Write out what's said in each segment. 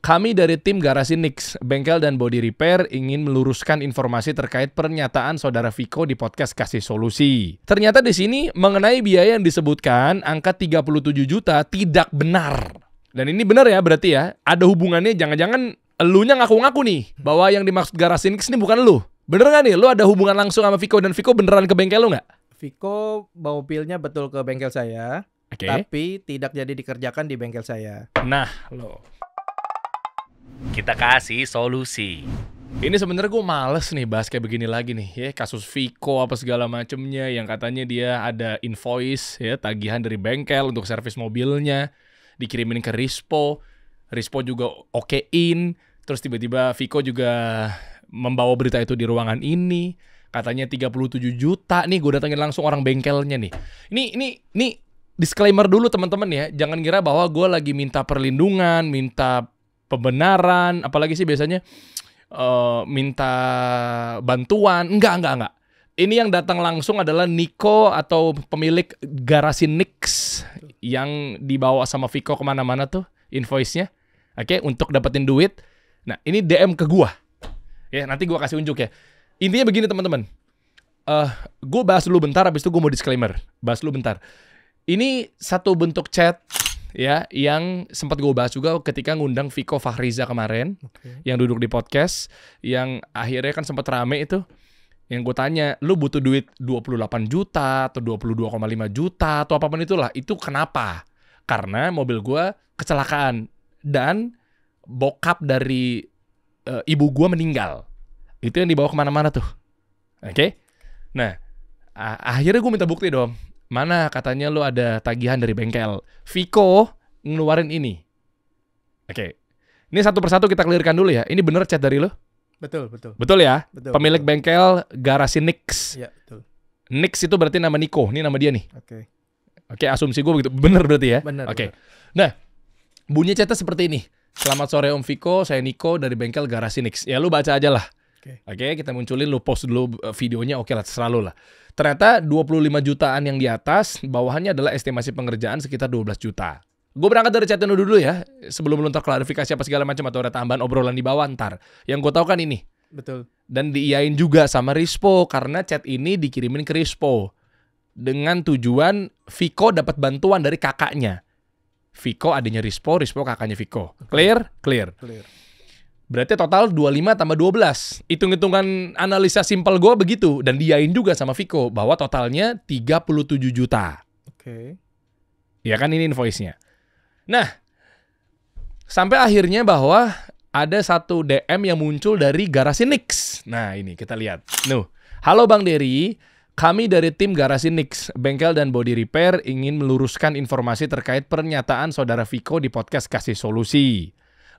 Kami dari tim Garasi Nix, Bengkel dan Body Repair ingin meluruskan informasi terkait pernyataan saudara Viko di podcast Kasih Solusi. Ternyata di sini mengenai biaya yang disebutkan angka 37 juta tidak benar. Dan ini benar ya berarti ya, ada hubungannya, jangan-jangan elunya ngaku-ngaku nih bahwa yang dimaksud Garasi Nix ini bukan lu. Bener gak nih? Lu ada hubungan langsung sama Viko dan Viko beneran ke bengkel lu gak? Viko bawa mobilnya betul ke bengkel saya, tapi tidak jadi dikerjakan di bengkel saya. Nah, lo. Kita kasih solusi. Ini sebenarnya gue males nih bahas kayak begini lagi nih ya, kasus Viko apa segala macemnya yang katanya dia ada invoice ya, tagihan dari bengkel untuk servis mobilnya dikirimin ke Rispo juga okein, terus tiba-tiba Viko juga membawa berita itu di ruangan ini, katanya 37 juta nih, gue datengin langsung orang bengkelnya nih. Ini disclaimer dulu teman-teman ya, jangan kira bahwa gue lagi minta perlindungan, minta pembenaran, apalagi sih biasanya minta bantuan. Enggak. Ini yang datang langsung adalah Niko atau pemilik Garasi Nix yang dibawa sama Viko kemana-mana tuh invoice-nya. Oke, untuk dapetin duit. Nah, ini DM ke gua. Ya, nanti gua kasih unjuk ya. Intinya begini teman-teman. Gue bahas dulu bentar, habis itu gue mau disclaimer. Bahas dulu bentar. Ini satu bentuk chat ya, yang sempat gue bahas juga ketika ngundang Viko Fahriza kemarin, yang duduk di podcast, yang akhirnya kan sempat rame itu, yang gue tanya, lu butuh duit 28 juta atau 22,5 juta atau apapun itulah, itu kenapa? Karena mobil gue kecelakaan dan bokap dari ibu gue meninggal, itu yang dibawa kemana-mana tuh, oke? Nah, akhirnya gue minta bukti dong. Mana katanya lu ada tagihan dari bengkel. Viko ngeluarin ini. Oke. Ini satu persatu kita clearkan dulu ya. Ini bener chat dari lu? Betul. Betul ya? Betul, Pemilik bengkel Garasi Nix. Iya, betul. Nix itu berarti nama Niko. Ini nama dia nih. Oke, asumsi gue begitu. Bener berarti ya? Bener. Oke. Nah, bunyi chatnya seperti ini. Selamat sore Om Viko, saya Niko dari bengkel Garasi Nix. Ya lu baca aja lah. Oke, kita munculin, lu post dulu videonya, oke lah, terserah lu lah. Ternyata 25 jutaan yang di atas, bawahannya adalah estimasi pengerjaan sekitar 12 juta. Gue berangkat dari chatnya dulu ya, sebelum lu ntar klarifikasi apa segala macam atau ada tambahan obrolan di bawah ntar. Yang gue tahu kan ini. Betul. Dan diiyain juga sama Rispo, karena chat ini dikirimin ke Rispo. Dengan tujuan Viko dapat bantuan dari kakaknya. Viko adanya Rispo kakaknya Viko. Clear? Clear. Berarti total 25 tambah 12. Hitung-hitungan analisa simpel gue begitu. Dan diain juga sama Viko bahwa totalnya 37 juta. Oke. Ya kan, ini invoice-nya. Nah, sampai akhirnya bahwa ada satu DM yang muncul dari Garasi Nix. Nah, ini kita lihat. Halo Bang Dery, kami dari tim Garasi Nix, Bengkel dan Body Repair ingin meluruskan informasi terkait pernyataan saudara Viko di podcast Kasih Solusi.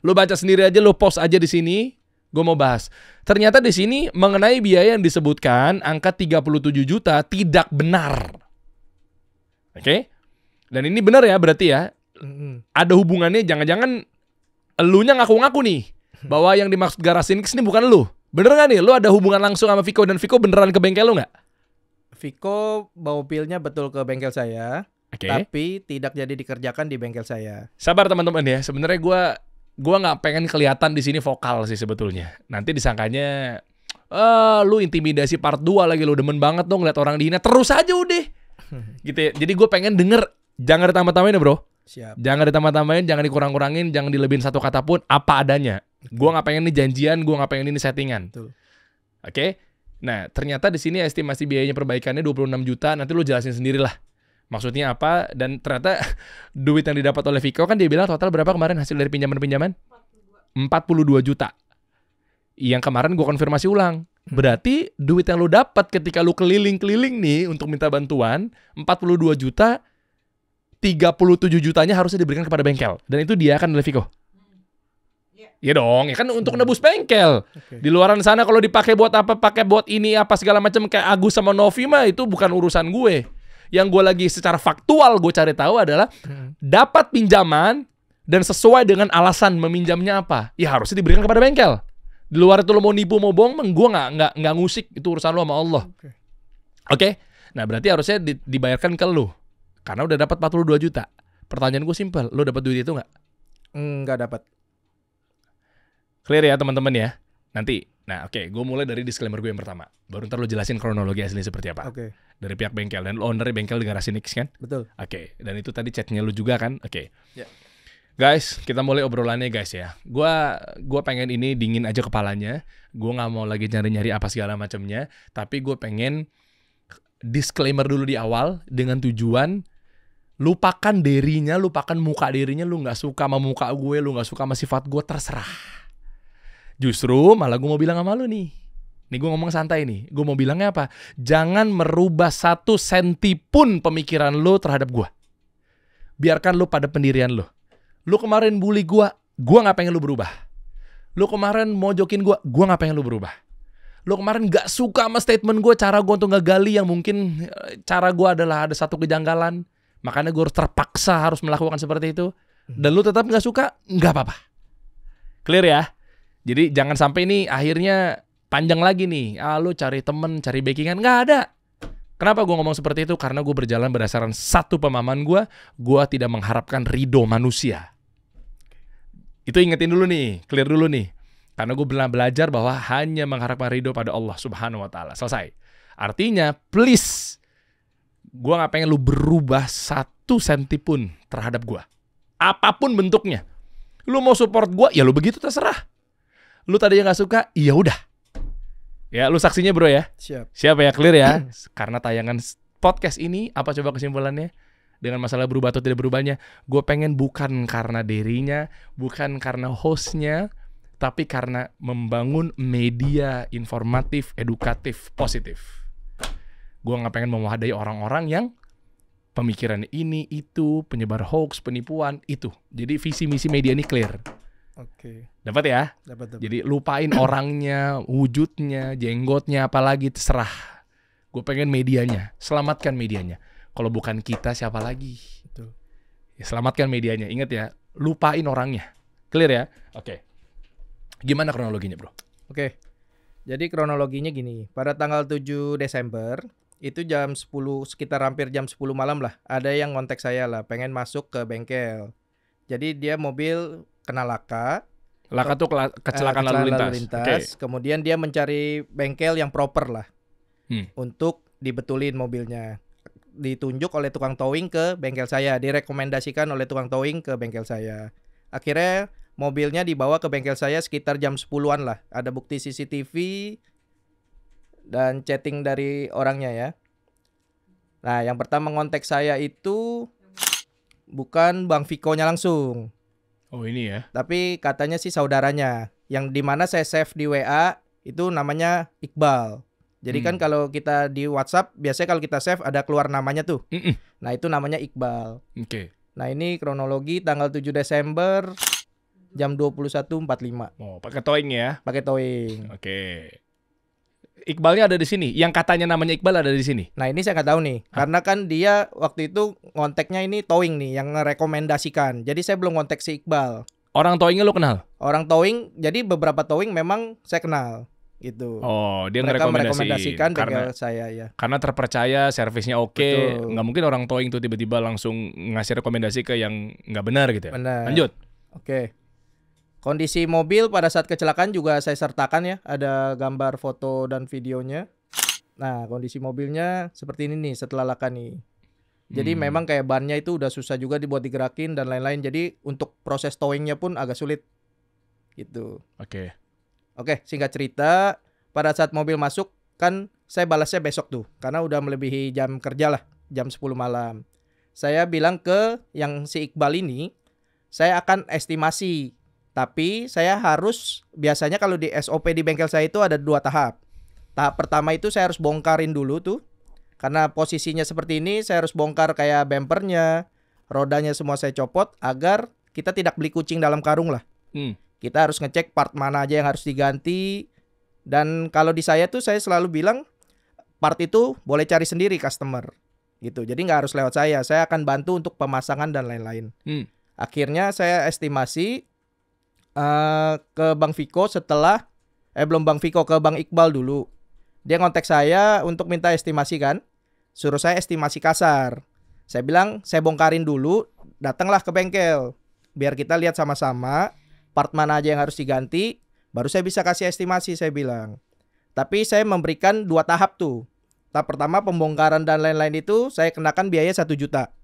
Lu baca sendiri aja, lu post aja di sini. Gue mau bahas. Ternyata di sini mengenai biaya yang disebutkan angka 37 juta tidak benar. Oke? Dan ini benar ya berarti ya. Ada hubungannya, jangan-jangan elunya ngaku-ngaku nih bahwa yang dimaksud Garasi Nix ini bukan lu. Bener gak nih? Lu ada hubungan langsung sama Viko dan Viko beneran ke bengkel lu gak? Viko bawa mobilnya betul ke bengkel saya, tapi tidak jadi dikerjakan di bengkel saya. Sabar teman-teman ya. Sebenarnya gue nggak pengen kelihatan di sini vokal sih sebetulnya. Nanti disangkanya, lu intimidasi part 2 lagi, lu demen banget dong ngeliat orang dihina. Terus aja udah. Gitu ya. Jadi gue pengen denger, jangan ditambah-tambahin ya bro. Siap. Jangan ditambah-tambahin, jangan dikurang-kurangin, jangan dilebihin satu kata pun, apa adanya. Gue nggak pengen ini janjian, gue nggak pengen ini settingan. Oke? Nah, ternyata di sini estimasi biayanya perbaikannya 26 juta. Nanti lu jelasin sendiri lah. Maksudnya apa, dan ternyata duit yang didapat oleh Viko kan dia bilang total berapa kemarin hasil dari pinjaman-pinjaman? 42 juta. Yang kemarin gue konfirmasi ulang. Berarti duit yang lu dapat ketika lu keliling-keliling nih untuk minta bantuan, 42 juta, 37 jutanya harusnya diberikan kepada bengkel. Dan itu dia kan oleh Viko. Iya dong, ya kan untuk nebus bengkel. Di luaran sana kalau dipakai buat apa, pakai buat ini apa segala macam kayak Agus sama Novi mah itu bukan urusan gue. Yang gue lagi secara faktual gue cari tahu adalah dapat pinjaman dan sesuai dengan alasan meminjamnya apa, ya harusnya diberikan kepada bengkel. Di luar itu lo mau nipu mau bohong, gue nggak ngusik, itu urusan lo sama Allah. Oke? Nah berarti harusnya dibayarkan ke lo karena udah dapat 42 juta. Pertanyaan gue simpel, lo dapat duit itu nggak? Nggak dapat. Clear ya teman-teman ya. Nanti, gue mulai dari disclaimer gue yang pertama. Baru ntar lu jelasin kronologi asli seperti apa. Oke. Dari pihak bengkel, dan lu owner bengkel dengan Rasinix kan? Betul. Oke, dan itu tadi chatnya lu juga kan? Oke. Ya. Guys, kita mulai obrolannya guys ya. Gua pengen ini dingin aja kepalanya. Gue nggak mau lagi nyari-nyari apa segala macamnya. Tapi gue pengen disclaimer dulu di awal dengan tujuan lupakan dirinya, lupakan muka dirinya. Lu nggak suka sama muka gue, lu nggak suka sama sifat gue, terserah. Justru malah gue mau bilang sama lu nih. Nih gue ngomong santai nih. Gue mau bilangnya apa? Jangan merubah 1 senti pun pemikiran lu terhadap gue. Biarkan lu pada pendirian lu. Lu kemarin bully gue gak pengen lu berubah. Lu kemarin mojokin gue gak pengen lu berubah. Lu kemarin gak suka sama statement gue, cara gue untuk ngegali yang mungkin cara gue adalah ada satu kejanggalan. Makanya gue harus terpaksa harus melakukan seperti itu. Dan lu tetap gak suka, gak apa-apa. Clear ya? Jadi jangan sampai ini akhirnya panjang lagi nih. Lu cari temen, cari backingan. Gak ada. Kenapa gue ngomong seperti itu? Karena gue berjalan berdasarkan satu pemahaman gue. Gue tidak mengharapkan ridho manusia. Itu ingetin dulu nih, clear dulu nih. Karena gue pernah belajar bahwa hanya mengharapkan ridho pada Allah Subhanahu Wa Taala. Selesai. Artinya, please, gue gak pengen lu berubah 1 senti pun terhadap gue. Apapun bentuknya. Lu mau support gue, ya lu begitu terserah. Lu tadinya gak suka, ya udah. Ya, lu saksinya bro ya. Siap ya, clear ya. Karena tayangan podcast ini, apa coba kesimpulannya? Dengan masalah berubah atau tidak berubahnya, gue pengen bukan karena dirinya, bukan karena hostnya, tapi karena membangun media informatif, edukatif, positif. Gue gak pengen mewadahi orang-orang yang pemikiran ini, itu, penyebar hoax, penipuan, itu. Jadi visi misi media ini clear. Oke. Dapat ya? Dapat. Jadi lupain orangnya, wujudnya, jenggotnya, apalagi terserah. Gue pengen medianya, selamatkan medianya. Kalau bukan kita siapa lagi? Betul. Ya, selamatkan medianya. Ingat ya, lupain orangnya. Clear ya? Oke. Gimana kronologinya, bro? Oke. Jadi kronologinya gini. Pada tanggal 7 Desember itu jam 10, sekitar hampir jam 10 malam lah. Ada yang ngontek saya lah, pengen masuk ke bengkel. Jadi dia mobil kena laka. Laka tuh kecelakaan lalu lintas. Okay. Kemudian dia mencari bengkel yang proper lah. Untuk dibetulin mobilnya. Ditunjuk oleh tukang towing ke bengkel saya. Direkomendasikan oleh tukang towing ke bengkel saya. Akhirnya mobilnya dibawa ke bengkel saya sekitar jam 10-an lah. Ada bukti CCTV dan chatting dari orangnya ya. Nah, yang pertama ngontek saya itu bukan Bang Viko-nya langsung. Oh ini ya. Tapi katanya sih saudaranya. Yang dimana saya save di WA itu namanya Iqbal. Jadi kan kalau kita di WhatsApp biasanya kalau kita save ada keluar namanya tuh. Nah itu namanya Iqbal. Oke. Nah ini kronologi tanggal 7 Desember jam 21.45. Oh pakai towing ya? Pakai towing. Oke. Iqbalnya ada di sini. Yang katanya namanya Iqbal ada di sini. Nah ini saya nggak tahu nih. Karena kan dia waktu itu ngonteknya ini towing nih yang merekomendasikan. Jadi saya belum ngontek si Iqbal. Orang towingnya lo kenal? Orang towing, jadi beberapa towing memang saya kenal. Gitu. Oh, dia mereka merekomendasikan bengkel saya ya. Karena terpercaya, servisnya oke. Nggak mungkin orang towing tuh tiba-tiba langsung ngasih rekomendasi ke yang nggak benar gitu ya. Benar. Lanjut. Oke. Kondisi mobil pada saat kecelakaan juga saya sertakan ya. Ada gambar, foto, dan videonya. Nah, kondisi mobilnya seperti ini nih setelah laka nih. Jadi memang kayak bannya itu udah susah juga dibuat digerakin dan lain-lain. Jadi untuk proses towingnya pun agak sulit. Gitu. Oke, singkat cerita, pada saat mobil masuk, kan saya balasnya besok tuh. Karena udah melebihi jam kerja lah, jam 10 malam. Saya bilang ke yang si Iqbal ini, saya akan estimasi. Tapi saya harus, biasanya kalau di SOP di bengkel saya itu ada 2 tahap. Tahap pertama itu saya harus bongkarin dulu tuh. Karena posisinya seperti ini, saya harus bongkar kayak bempernya, rodanya semua saya copot, agar kita tidak beli kucing dalam karung lah. Kita harus ngecek part mana aja yang harus diganti. Dan kalau di saya tuh saya selalu bilang part itu boleh cari sendiri customer gitu. Jadi nggak harus lewat saya. Saya akan bantu untuk pemasangan dan lain-lain. Akhirnya saya estimasi ke Bang Viko setelah belum Bang Viko, ke Bang Iqbal dulu. Dia ngontek saya untuk minta estimasi kan. Suruh saya estimasi kasar. Saya bilang saya bongkarin dulu, datanglah ke bengkel. Biar kita lihat sama-sama part mana aja yang harus diganti, baru saya bisa kasih estimasi, saya bilang. Tapi saya memberikan 2 tahap tuh. Tahap pertama pembongkaran dan lain-lain itu saya kenakan biaya 1 juta.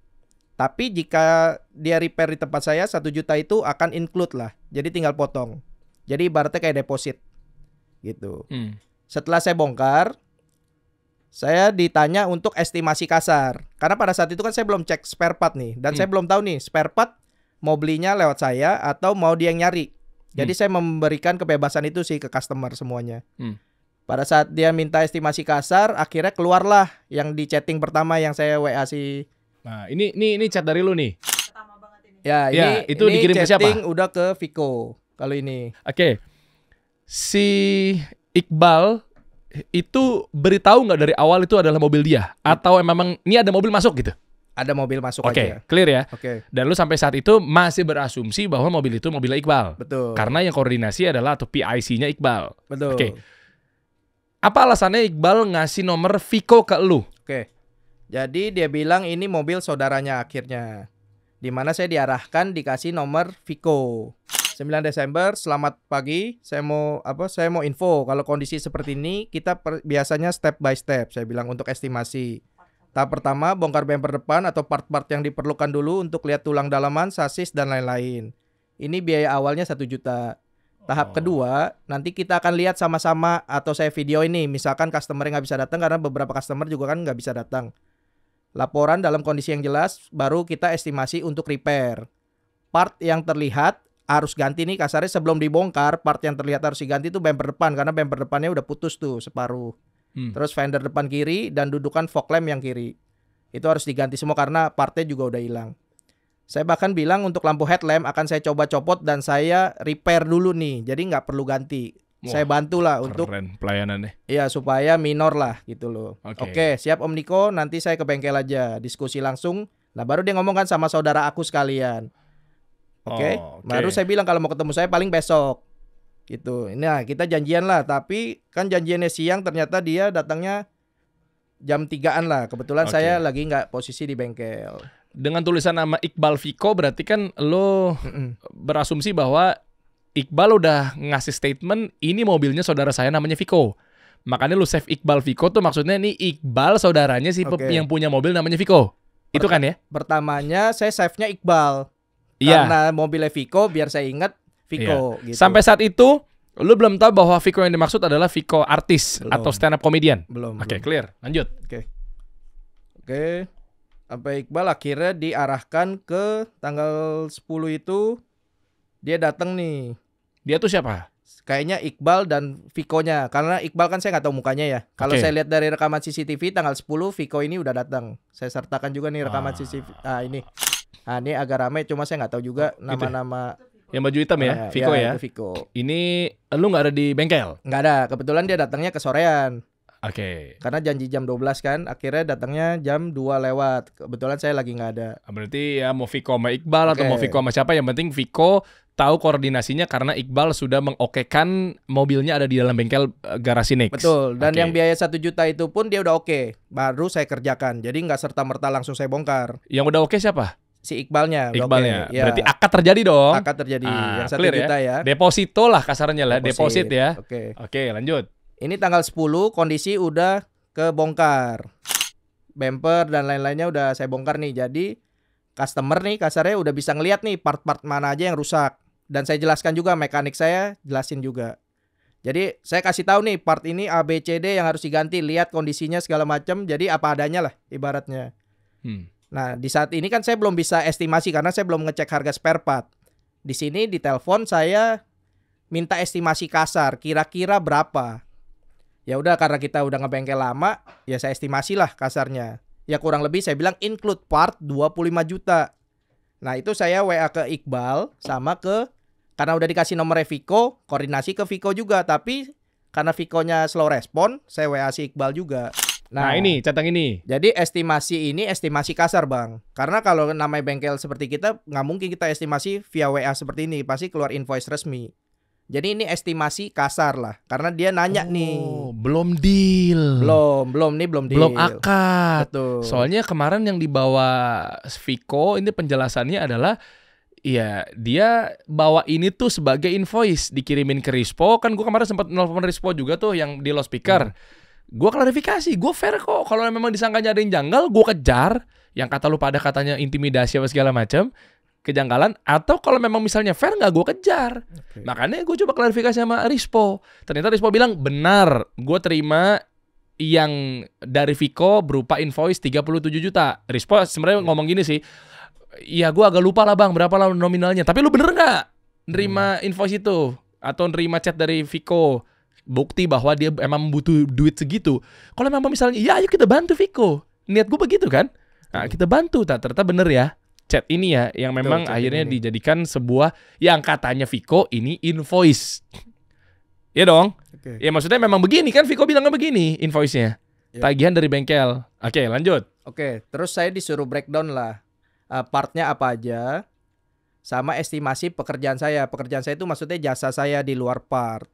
Tapi jika dia repair di tempat saya 1 juta itu akan include lah. Jadi tinggal potong. Jadi ibaratnya kayak deposit gitu. Setelah saya bongkar, saya ditanya untuk estimasi kasar. Karena pada saat itu kan saya belum cek spare part nih. Dan saya belum tahu nih spare part mau belinya lewat saya atau mau dia yang nyari. Jadi saya memberikan kebebasan itu sih ke customer semuanya. Pada saat dia minta estimasi kasar, akhirnya keluarlah yang di chatting pertama yang saya WA si. Nah, ini chat dari lu nih. Ya, Ya, ini itu dikirim ke siapa? chatting udah ke Viko. Kalau ini. Oke. Si Iqbal itu beritahu nggak dari awal itu adalah mobil dia? Atau memang ini ada mobil masuk gitu? Ada mobil masuk Oke, aja. clear ya. Oke. Dan lu sampai saat itu masih berasumsi bahwa mobil itu mobilnya Iqbal. Betul. Karena yang koordinasi adalah atau PIC-nya Iqbal. Betul. Oke. Apa alasannya Iqbal ngasih nomor Viko ke lu? Oke. Jadi dia bilang ini mobil saudaranya akhirnya. Di mana saya diarahkan dikasih nomor Viko. 9 Desember, selamat pagi. Saya mau info kalau kondisi seperti ini kita biasanya step by step. Saya bilang untuk estimasi. Tahap pertama bongkar bumper depan atau part-part yang diperlukan dulu untuk lihat tulang dalaman, sasis dan lain-lain. Ini biaya awalnya 1 juta. Tahap kedua, nanti kita akan lihat sama-sama atau saya video ini. Misalkan customer yang nggak bisa datang karena beberapa customer juga kan nggak bisa datang. Laporan dalam kondisi yang jelas, baru kita estimasi untuk repair. Part yang terlihat harus ganti nih kasarnya sebelum dibongkar. Part yang terlihat harus diganti itu bumper depan karena bumper depannya udah putus tuh separuh. Terus fender depan kiri dan dudukan fog lamp yang kiri. Itu harus diganti semua karena partnya juga udah hilang. Saya bahkan bilang untuk lampu headlamp akan saya coba copot dan saya repair dulu nih. Jadi nggak perlu ganti. Wah, saya bantulah untuk keren pelayanannya. ya supaya minor lah gitu loh. Oke. Oke, siap Om Niko, nanti saya ke bengkel aja, diskusi langsung. Nah, baru dia ngomong kan sama saudara aku sekalian. Oke. Oh, oke. Baru saya bilang kalau mau ketemu saya paling besok. Gitu. Nah, kita janjian lah, tapi kan janjiannya siang ternyata dia datangnya jam 3-an lah. Kebetulan Oke. saya lagi nggak posisi di bengkel. Dengan tulisan nama Iqbal Viko berarti kan lo berasumsi bahwa Iqbal udah ngasih statement ini mobilnya saudara saya namanya Viko. Makanya lu save Iqbal Viko tuh maksudnya nih Iqbal saudaranya si Oke. yang punya mobil namanya Viko. Itu kan ya? Pertamanya saya save-nya Iqbal. Iya. Karena mobilnya Viko biar saya ingat Viko gitu. Sampai saat itu lu belum tahu bahwa Viko yang dimaksud adalah Viko artis Belum. atau stand up comedian. belum. Oke, belum. clear. Lanjut. Oke. Sampai Iqbal akhirnya diarahkan ke tanggal 10 itu dia datang nih. Dia tuh siapa? Kayaknya Iqbal dan Viko-nya. Karena Iqbal kan saya nggak tahu mukanya ya. Kalau Oke. saya lihat dari rekaman CCTV tanggal 10 Viko ini udah datang. Saya sertakan juga nih rekaman CCTV. Ini. Nah, ini agak ramai cuma saya nggak tahu juga Gitu ya? nama-nama. Yang baju hitam ya, Viko ya. Itu Viko. Ini lu nggak ada di bengkel. Nggak ada. Kebetulan dia datangnya ke sorean. Oke. Karena janji jam 12 kan. Akhirnya datangnya jam 2 lewat. Kebetulan saya lagi nggak ada. Berarti ya mau Viko sama Iqbal atau Oke. mau Viko sama siapa, yang penting Viko tahu koordinasinya karena Iqbal sudah mengokekan mobilnya ada di dalam bengkel garasi Next. Betul. Dan Oke. yang biaya 1 juta itu pun dia udah oke. Baru saya kerjakan. Jadi nggak serta-merta langsung saya bongkar. Yang udah oke siapa? Si Iqbalnya udah Iqbalnya. oke. Ya. Berarti akad terjadi dong. Akad terjadi. Yang 1 clear juta ya. Deposito lah kasarnya lah, deposit ya. Oke. Oke, lanjut. Ini tanggal 10 kondisi udah kebongkar. Bumper dan lain-lainnya udah saya bongkar nih. Jadi customer nih kasarnya udah bisa ngeliat nih part-part mana aja yang rusak. Dan saya jelaskan juga, mekanik saya jelasin juga. Jadi saya kasih tahu nih part ini A, B, C, D yang harus diganti. Lihat kondisinya segala macam. Jadi apa adanya lah ibaratnya. Nah di saat ini kan saya belum bisa estimasi karena saya belum ngecek harga spare part. Di sini di telepon saya minta estimasi kasar. Kira-kira berapa? Ya udah karena kita udah ngebengkel lama, ya saya estimasi lah kasarnya. Ya kurang lebih saya bilang include part 25 juta. Nah itu saya WA ke Iqbal sama karena udah dikasih nomor Viko, koordinasi ke Viko juga. Tapi karena Vikonya slow respon, saya WA si Iqbal juga. Nah ini, catang ini. Jadi estimasi ini estimasi kasar bang. Karena kalau namanya bengkel seperti kita, nggak mungkin kita estimasi via WA seperti ini. Pasti keluar invoice resmi. Jadi ini estimasi kasar lah. Karena dia nanya nih. Belum deal. Belum deal. Belum akad. Betul. Soalnya kemarin yang dibawa Viko ini penjelasannya adalah Iya, dia bawa ini tuh sebagai invoice dikirimin ke Rispo. Kan gue kemarin sempat nelfon Rispo juga tuh yang di loudspeaker. Gue klarifikasi, gue fair kok. Kalau memang disangkanya ada yang janggal, gue kejar. Yang kata lu pada katanya intimidasi apa segala macam, kejanggalan. Atau kalau memang misalnya fair nggak, gue kejar. Makanya gue coba klarifikasi sama Rispo. Ternyata Rispo bilang benar, gue terima yang dari Viko berupa invoice 37 juta. Rispo sebenarnya ngomong gini sih. Iya, gue agak lupa lah bang berapa lah nominalnya. Tapi lu bener nggak nerima invoice itu atau nerima chat dari Viko bukti bahwa dia emang butuh duit segitu? Kalau memang misalnya, ya ayo kita bantu Viko. Niat gue begitu kan? Nah, kita bantu. Ternyata bener ya chat ini ya yang memang akhirnya dijadikan sebuah yang katanya Viko ini invoice. Ya dong. Ya maksudnya memang begini kan, Viko bilangnya begini invoice-nya. Tagihan dari bengkel. Oke, lanjut. Oke, terus saya disuruh breakdown lah. Partnya apa aja, sama estimasi pekerjaan saya. Pekerjaan saya itu maksudnya jasa saya di luar part.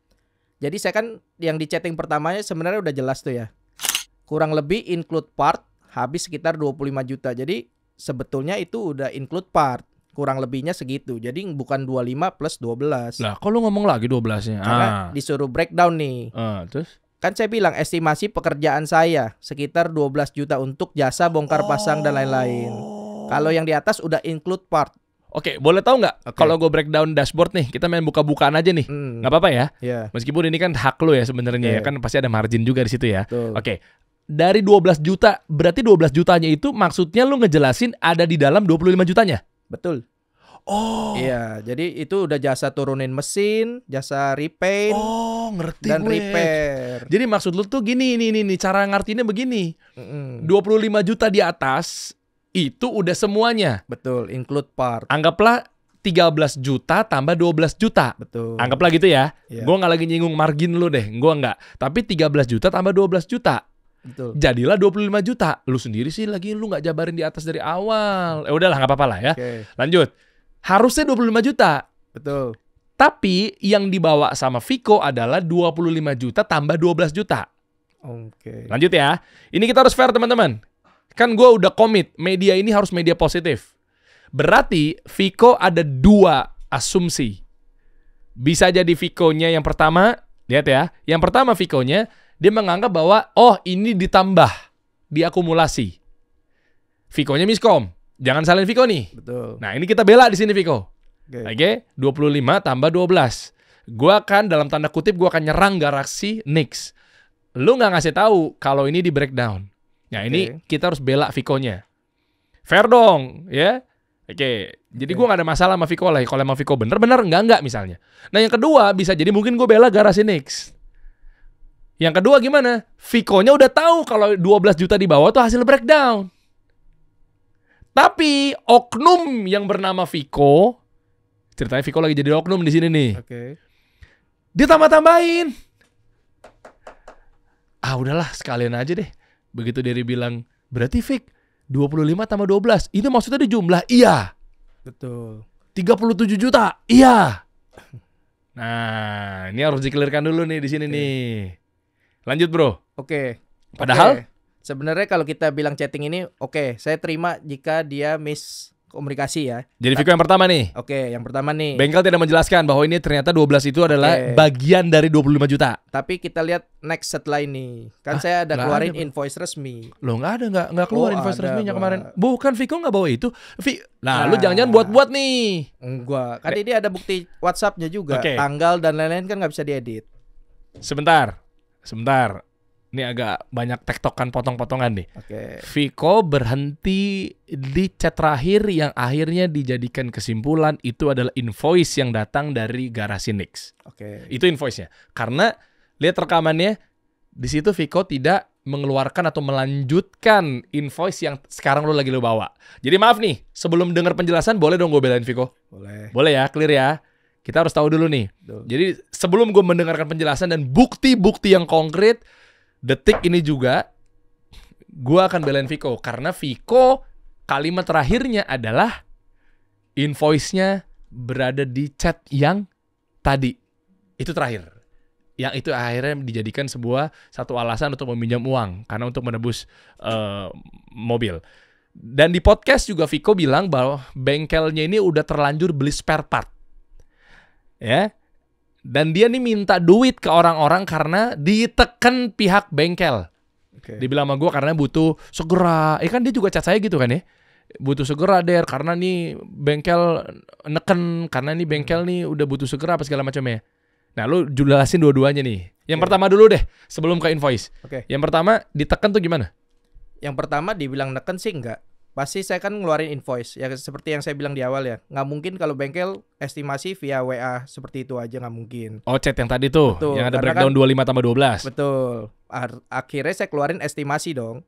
Jadi saya kan yang di chatting pertamanya sebenarnya udah jelas tuh ya. Kurang lebih include part habis sekitar 25 juta. Jadi sebetulnya itu udah include part. Kurang lebihnya segitu. Jadi bukan 25 plus 12. Lah, kok lu ngomong lagi 12-nya? Karena disuruh breakdown nih. Terus? Kan saya bilang estimasi pekerjaan saya sekitar 12 juta untuk jasa bongkar pasang dan lain-lain. Kalau yang di atas udah include part. Oke, boleh tahu nggak? Kalau gue breakdown dashboard nih, kita main buka-bukaan aja nih, nggak apa-apa ya? Meskipun ini kan hak lo ya sebenarnya ya, kan pasti ada margin juga di situ ya. Oke, dari 12 juta, berarti 12 jutanya itu maksudnya lu ngejelasin ada di dalam 25 jutanya? Betul. Oh. Iya, jadi itu udah jasa turunin mesin, jasa repaint. Oh, ngerti dan gue. repair. Jadi maksud lu tuh gini, nih cara ngartinya begini. 25 juta di atas itu udah semuanya. Betul, include part. Anggaplah 13 juta tambah 12 juta. Betul. Anggaplah gitu ya. Gue gak lagi nyinggung margin lu deh. Gue gak. Tapi 13 juta tambah 12 juta. Betul. Jadilah 25 juta. Lu sendiri sih lagi lu gak jabarin di atas dari awal. Udahlah gak apa-apa lah ya. Lanjut. Harusnya 25 juta. Betul. Tapi yang dibawa sama Viko adalah 25 juta tambah 12 juta. Lanjut ya. Ini kita harus fair teman-teman. Kan gue udah komit, media ini harus media positif. Berarti Viko ada dua asumsi. Bisa jadi Viko-nya yang pertama, lihat ya. Yang pertama Viko-nya, dia menganggap bahwa, oh ini ditambah, diakumulasi. Viko-nya miskom. Jangan salin Viko nih. Betul. Nah ini kita bela di sini Viko. Oke, 25 tambah 12. Gue akan, dalam tanda kutip, gue akan nyerang Galaxy Nix. Lu nggak ngasih tahu kalau ini di breakdown. Nah ini kita harus bela Viko-nya. Fair dong, ya. Jadi gue gak ada masalah sama Viko lah. Kalau emang Viko bener enggak misalnya. Nah yang kedua bisa jadi mungkin gue bela Garasi Nix. Yang kedua gimana? Viko-nya udah tahu kalau 12 juta di bawah tuh hasil breakdown. Tapi oknum yang bernama Viko, ceritanya Viko lagi jadi oknum di sini nih. Dia tambah-tambahin. Udahlah sekalian aja deh. Begitu Derry bilang, berarti Vic 25 tambah 12. Itu maksudnya di jumlah? Iya. Betul. 37 juta? Iya. Nah, ini harus dikelirkan dulu nih di sini nih. Lanjut bro. Padahal sebenarnya kalau kita bilang chatting ini, saya terima jika dia miskomunikasi ya. Jadi Viko yang pertama nih. Yang pertama nih. Bengkel tidak menjelaskan bahwa ini ternyata 12 itu adalah bagian dari 25 juta. Tapi kita lihat next setelah ini. Kan saya ada keluarin invoice resmi. Loh nggak keluar invoice resminya kemarin. Bukan Viko nggak bawa itu. Lu jangan-jangan buat-buat nih. Enggak. Kan ini ada bukti WhatsApp-nya juga. Tanggal dan lain-lain kan nggak bisa diedit. Sebentar. Ini agak banyak tektokan potong-potongan nih. Viko berhenti di chat terakhir yang akhirnya dijadikan kesimpulan itu adalah invoice yang datang dari Garasi Nix. Itu invoice-nya. Karena lihat rekamannya, di situ Viko tidak mengeluarkan atau melanjutkan invoice yang sekarang lo bawa. Jadi maaf nih, sebelum dengar penjelasan boleh dong gue belain Viko? Boleh ya, clear ya. Kita harus tahu dulu nih. Jadi sebelum gue mendengarkan penjelasan dan bukti-bukti yang konkret, detik ini juga gue akan belain Viko. Karena Viko kalimat terakhirnya adalah invoice-nya berada di chat yang tadi. Itu terakhir. Yang itu akhirnya dijadikan satu alasan untuk meminjam uang. Karena untuk menebus mobil. Dan di podcast juga Viko bilang bahwa bengkelnya ini udah terlanjur beli spare part. Ya. Dan dia nih minta duit ke orang-orang karena diteken pihak bengkel. Oke. Dibilang sama gue karena butuh segera. Kan dia juga chat saya gitu kan ya. Butuh segera Der karena nih bengkel neken. Karena nih bengkel nih udah butuh segera apa segala macamnya. Nah lu jelasin dua-duanya nih. Yang pertama dulu deh sebelum ke invoice. Oke. Yang pertama diteken tuh gimana? Yang pertama dibilang neken sih enggak. Pasti saya kan ngeluarin invoice. Ya seperti yang saya bilang di awal ya. Nggak mungkin kalau bengkel estimasi via WA seperti itu aja, nggak mungkin. Oh chat yang tadi tuh. Betul, Yang ada karena breakdown 25 tambah 12. Betul. Akhirnya saya keluarin estimasi dong.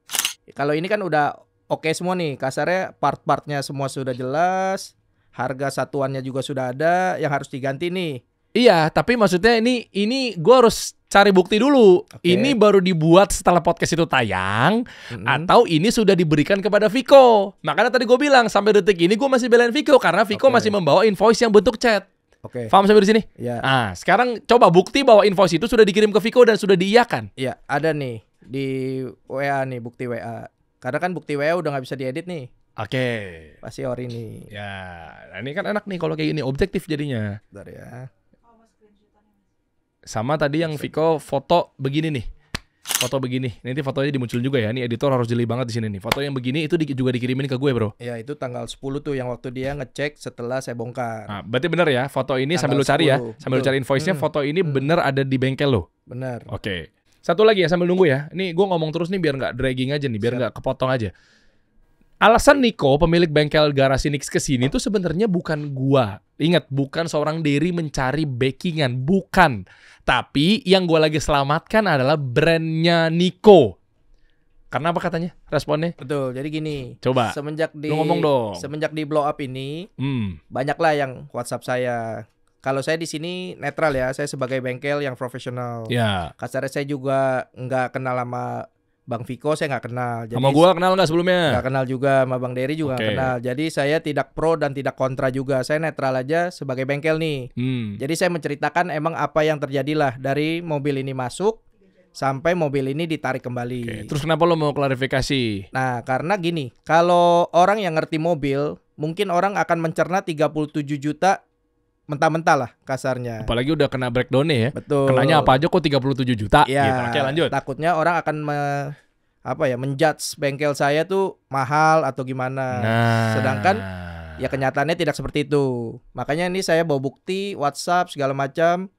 Kalau ini kan udah oke semua nih. Kasarnya part-partnya semua sudah jelas. Harga satuannya juga sudah ada. Yang harus diganti nih. Iya, tapi maksudnya ini gue harus cari bukti dulu. Oke. Ini baru dibuat setelah podcast itu tayang, Mm-mm. atau ini sudah diberikan kepada Viko. Makanya tadi gue bilang sampai detik ini gue masih belain Viko karena Viko Oke. masih membawa invoice yang bentuk chat. Oke. Paham sampai di sini? Ya. Nah, sekarang coba bukti bahwa invoice itu sudah dikirim ke Viko dan sudah diiyakan. Iya, ada nih di WA nih, bukti WA. Karena kan bukti WA udah nggak bisa diedit nih. Oke. Pasti ori nih. Ya, nah ini kan enak nih kalau kayak gini, objektif jadinya. Bentar ya. Sama tadi yang Viko foto begini nih. Foto begini. Nanti fotonya dimunculin juga ya. Ini editor harus jeli banget di sini nih. Foto yang begini itu juga dikirimin ke gue, Bro. Ya itu tanggal 10 tuh yang waktu dia ngecek setelah saya bongkar. Nah, berarti bener ya, foto ini sambil Tanggal lu cari ya. 10. Sambil lu Betul. cari invoice-nya, foto ini bener ada di bengkel lo. Bener. Oke. Satu lagi ya sambil nunggu ya. Ini gue ngomong terus nih biar nggak dragging aja nih, biar nggak kepotong aja. Alasan Niko, pemilik bengkel garasi Nix kesini tuh sebenarnya bukan gua. Ingat, bukan seorang Derry mencari backingan, bukan. Tapi yang gua lagi selamatkan adalah brandnya Niko. Karena apa katanya? Responnya? Betul. Jadi gini. Coba, Semenjak di lu ngomong dong. Semenjak di blow up ini, Hmm, banyaklah yang WhatsApp saya. Kalau saya di sini netral ya. Saya sebagai bengkel yang profesional. ya. Kasarnya saya juga nggak kenal sama Bang Viko, saya nggak kenal. Jadi Sama gua kenal nggak sebelumnya? nggak kenal juga sama Bang Derry juga nggak Oke. kenal. Jadi saya tidak pro dan tidak kontra juga. Saya netral aja sebagai bengkel nih. Hmm. Jadi saya menceritakan emang apa yang terjadilah dari mobil ini masuk sampai mobil ini ditarik kembali. Oke, terus kenapa lo mau klarifikasi? Nah, karena gini, kalau orang yang ngerti mobil, mungkin orang akan mencerna 37 juta mentah-mentah lah kasarnya. Apalagi udah kena breakdown-nya ya. Betul. Kenanya apa aja kok 37 juta Ya, gitu. Oke, lanjut. takutnya orang akan menjudge bengkel saya tuh mahal atau gimana. Nah, Sedangkan ya kenyataannya tidak seperti itu. Makanya ini saya bawa bukti, WhatsApp segala macam.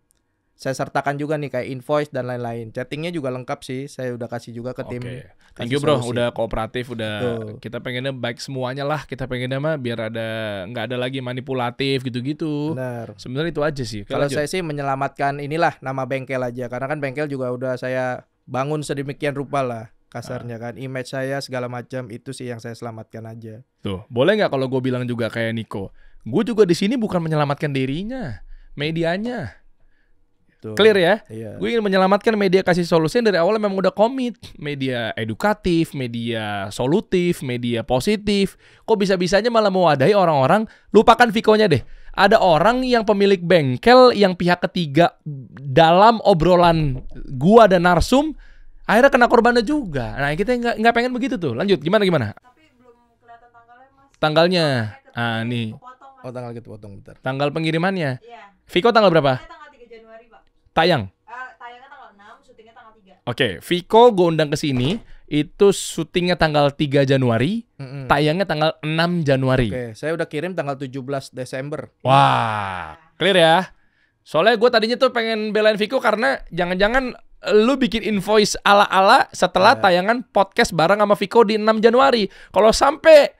Saya sertakan juga nih kayak invoice dan lain-lain. Chattingnya juga lengkap sih. Saya udah kasih juga ke tim. Oke. Thank kasih you bro, solusi. udah kooperatif, udah Betul. kita pengennya baik semuanya lah. Kita pengennya mah biar nggak ada lagi manipulatif gitu-gitu. Benar. Sebenarnya itu aja sih. Oke, Kalau lanjut. saya sih menyelamatkan inilah nama bengkel aja. Karena kan bengkel juga udah saya bangun sedemikian rupa lah kasarnya kan. Image saya segala macam itu sih yang saya selamatkan aja. Tuh, boleh nggak kalau gue bilang juga kayak Niko? Gue juga di sini bukan menyelamatkan dirinya, medianya. Tuh. Clear ya? Iya. Gue ingin menyelamatkan media kasih solusi yang dari awal memang udah komit. Media edukatif, media solutif, media positif. Kok bisa-bisanya malah mewadahi orang-orang? Lupakan Viko-nya deh. Ada orang yang pemilik bengkel yang pihak ketiga dalam obrolan gua dan Narsum akhirnya kena korbannya juga. Nah kita nggak pengen begitu tuh. Lanjut gimana? Tapi belum kelihatan tanggalnya mas. Tanggalnya. Ah nih Kepotong mas. Oh, tanggal gitu potong bentar. tanggal pengirimannya. Iya. Viko tanggal berapa? Saya tanggal 3 Januari pak. Tayang. Tayangnya tanggal 6, syutingnya tanggal 3. Oke, Viko gue undang ke sini. Itu syutingnya tanggal 3 Januari, Mm-mm. tayangnya tanggal 6 Januari. Oke, saya udah kirim tanggal 17 Desember. Wah, clear ya. Soalnya gue tadinya tuh pengen belain Viko karena jangan-jangan lu bikin invoice ala-ala setelah Ya. tayangan podcast bareng sama Viko di 6 Januari. Kalau sampai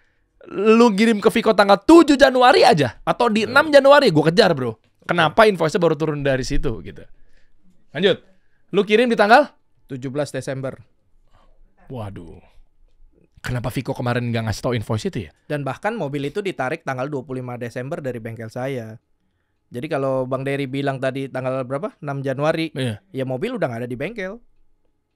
lu kirim ke Viko tanggal 7 Januari aja atau di 6 Januari, gue kejar bro. Kenapa invoice-nya baru turun dari situ gitu. Lanjut. Lu kirim di tanggal? 17 Desember. Waduh. Kenapa Viko kemarin nggak ngasih tau invoice itu ya? Dan bahkan mobil itu ditarik tanggal 25 Desember dari bengkel saya. Jadi kalau Bang Derry bilang tadi tanggal berapa? 6 Januari. Iya. Ya mobil udah nggak ada di bengkel.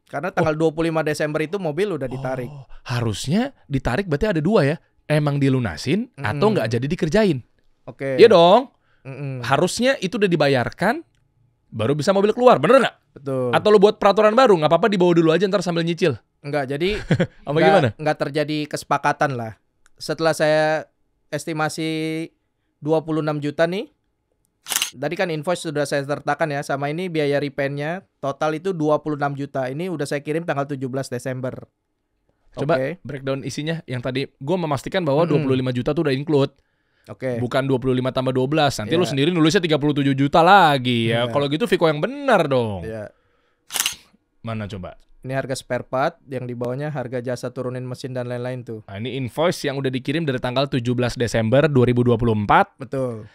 Karena tanggal 25 Desember itu mobil udah ditarik. Oh, harusnya ditarik berarti ada dua ya. Emang dilunasin atau nggak jadi dikerjain. Oke. Iya dong. Mm-mm. Harusnya itu udah dibayarkan baru bisa mobil keluar. Bener nggak? Betul. Atau lu buat peraturan baru nggak apa-apa dibawa dulu aja ntar sambil nyicil. Enggak, jadi Apa gimana? enggak terjadi kesepakatan lah. Setelah saya estimasi 26 juta nih. Tadi kan invoice sudah saya sertakan ya, sama ini biaya repaint-nya total itu 26 juta. Ini udah saya kirim tanggal 17 Desember. Coba Oke. breakdown isinya yang tadi gue memastikan bahwa 25 juta tuh udah include. Oke. Bukan 25 tambah 12. Nanti Iya. lu sendiri nulisnya 37 juta lagi ya. Iya. Kalau gitu Viko yang benar dong. Ya. Mana coba? Ini harga spare part, yang di bawahnya harga jasa turunin mesin dan lain-lain tuh. Nah, ini invoice yang udah dikirim dari tanggal 17 Desember 2024. Betul.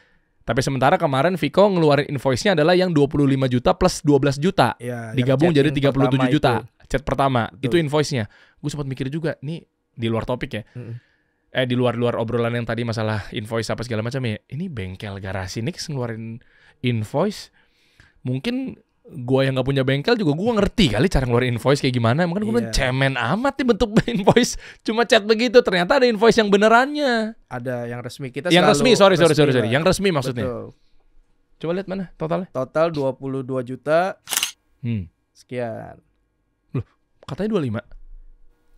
Tapi sementara kemarin Viko ngeluarin invoice-nya adalah yang 25 juta plus 12 juta. Ya, Digabung yang jadi chatting 37 pertama juta. itu. Chat pertama. Betul. Itu invoice-nya. Gue sempat mikir juga, nih di luar topik ya. Mm-mm. Di luar obrolan yang tadi masalah invoice apa segala macam ya. Ini bengkel garasi Nix ngeluarin invoice. Mungkin gua yang nggak punya bengkel juga gua ngerti kali cara ngeluarin invoice kayak gimana. Makanya gua bilang Iya. cemen amat nih bentuk invoice. Cuma chat begitu. Ternyata ada invoice yang benerannya. Ada yang resmi, kita Yang selalu resmi, sorry. lah. Yang resmi maksudnya. Betul. Coba lihat mana totalnya. Total 22 juta sekian. Katanya 25.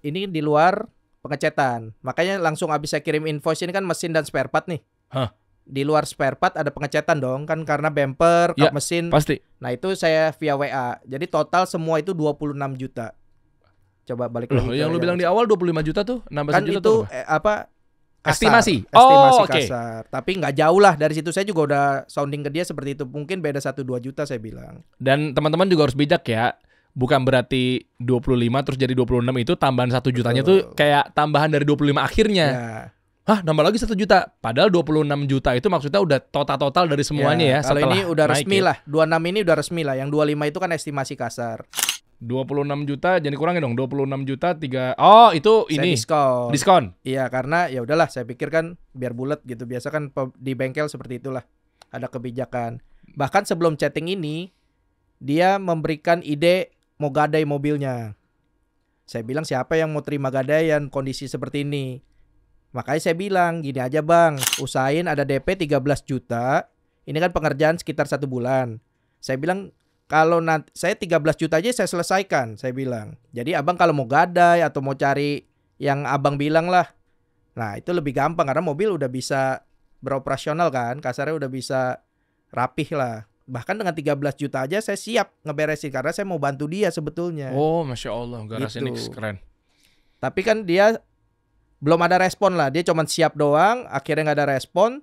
Ini di luar pengecetan. Makanya langsung habis saya kirim invoice, ini kan mesin dan spare part nih. Hah? Di luar spare part ada pengecetan dong, kan karena bumper, kap Ya, mesin. Pasti. Nah, itu saya via WA. Jadi total semua itu 26 juta. Coba balik Loh, lagi. yang lu bilang di awal 25 juta tuh nambah kan 1 juta itu tuh apa? kasar. Estimasi. Estimasi Oh, oke. kasar. Tapi nggak jauh lah dari situ, saya juga udah sounding ke dia seperti itu. Mungkin beda 1-2 juta saya bilang. Dan teman-teman juga harus bijak ya. Bukan berarti 25 terus jadi 26 itu tambahan 1 jutanya Betul. tuh kayak tambahan dari 25 akhirnya. Ya. Hah, nambah lagi 1 juta. Padahal 26 juta itu maksudnya udah total dari semuanya ya. Kalau setelah ini udah naik resmi ya. lah. 26 ini udah resmi lah. Yang 25 itu kan estimasi kasar. 26 juta jadi kurangin dong. 26 juta 3. Oh, itu Saya ini diskon. diskon. Iya, karena ya udahlah, saya pikir kan biar bulat gitu. Biasa kan di bengkel seperti itulah. Ada kebijakan. Bahkan sebelum chatting ini dia memberikan ide mau gadai mobilnya. Saya bilang siapa yang mau terima gadaian kondisi seperti ini. Makanya saya bilang gini aja bang, usahain ada DP 13 juta. Ini kan pengerjaan sekitar 1 bulan. Saya bilang kalau nanti saya 13 juta aja saya selesaikan, saya bilang. Jadi abang kalau mau gadai atau mau cari yang abang bilang lah. Nah itu lebih gampang karena mobil udah bisa beroperasional kan. Kasarnya udah bisa rapih lah. Bahkan dengan 13 juta aja saya siap ngeberesin karena saya mau bantu dia sebetulnya. Oh, Masya Allah. Garasi Gitu. Nix keren. Tapi kan dia belum ada respon lah. Dia cuma siap doang. Akhirnya nggak ada respon.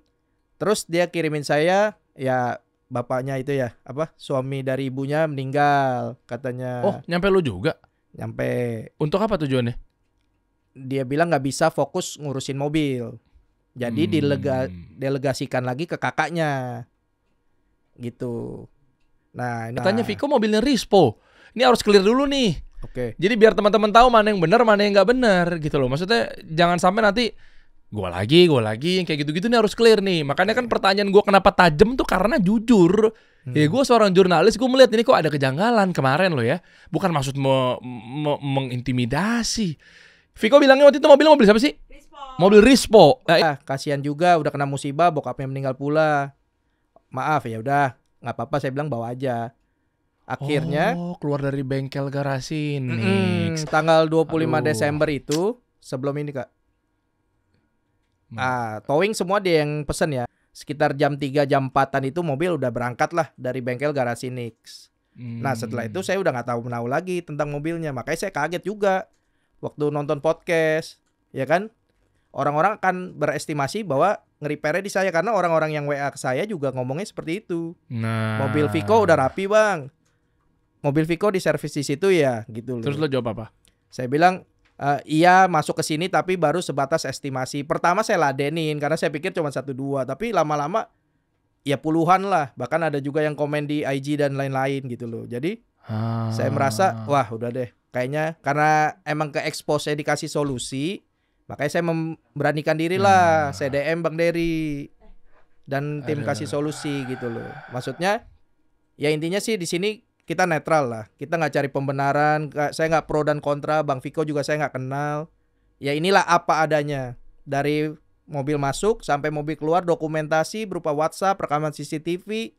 Terus dia kirimin saya, ya bapaknya itu ya, apa suami dari ibunya meninggal katanya. Oh, nyampe lu juga? Nyampe. Untuk apa tujuannya? Dia bilang nggak bisa fokus ngurusin mobil. Jadi delegasikan lagi ke kakaknya. Gitu. Nah, Katanya Viko mobilnya Rispo. Ini harus clear dulu nih. Oke. Jadi biar teman-teman tahu mana yang benar, mana yang nggak benar gitu loh. Maksudnya jangan sampai nanti gua lagi yang kayak gitu-gitu nih harus clear nih. Makanya kan pertanyaan gua kenapa tajam tuh karena jujur. Ya gua seorang jurnalis, gua melihat ini kok ada kejanggalan kemarin loh ya. Bukan maksud mengintimidasi. Viko bilangnya waktu itu mobil siapa sih? Rispo. Mobil Rispo. Kasihan juga udah kena musibah, bokapnya meninggal pula. Maaf ya udah, nggak apa-apa saya bilang bawa aja. Akhirnya keluar dari bengkel garasi Nix. tanggal 25 Aduh. Desember itu sebelum ini Kak. Towing semua dia yang pesen ya. Sekitar jam 3 jam 4-an itu mobil udah berangkat lah dari bengkel garasi Nix. Nah setelah itu saya udah nggak tahu menau lagi tentang mobilnya. Makanya saya kaget juga waktu nonton podcast, ya kan? Orang-orang akan berestimasi bahwa nge-repair-nya di saya karena orang-orang yang WA ke saya juga ngomongnya seperti itu. Nah, Mobil Viko udah rapi bang. Mobil Viko diservis di situ ya, gitu loh. terus lo jawab apa? Saya bilang iya masuk ke sini tapi baru sebatas estimasi. Pertama saya ladenin karena saya pikir cuma 1-2, tapi lama-lama ya puluhan lah. Bahkan ada juga yang komen di IG dan lain-lain gitu loh. Jadi saya merasa wah udah deh. Kayaknya karena emang ke expose saya dikasih solusi, makanya saya memberanikan diri lah. Saya DM Bang Dery dan tim kasih solusi gitu loh. Maksudnya ya intinya sih di sini kita netral lah. Kita nggak cari pembenaran. Saya nggak pro dan kontra. Bang Viko juga saya nggak kenal. Ya inilah apa adanya. Dari mobil masuk sampai mobil keluar, dokumentasi berupa WhatsApp, rekaman CCTV,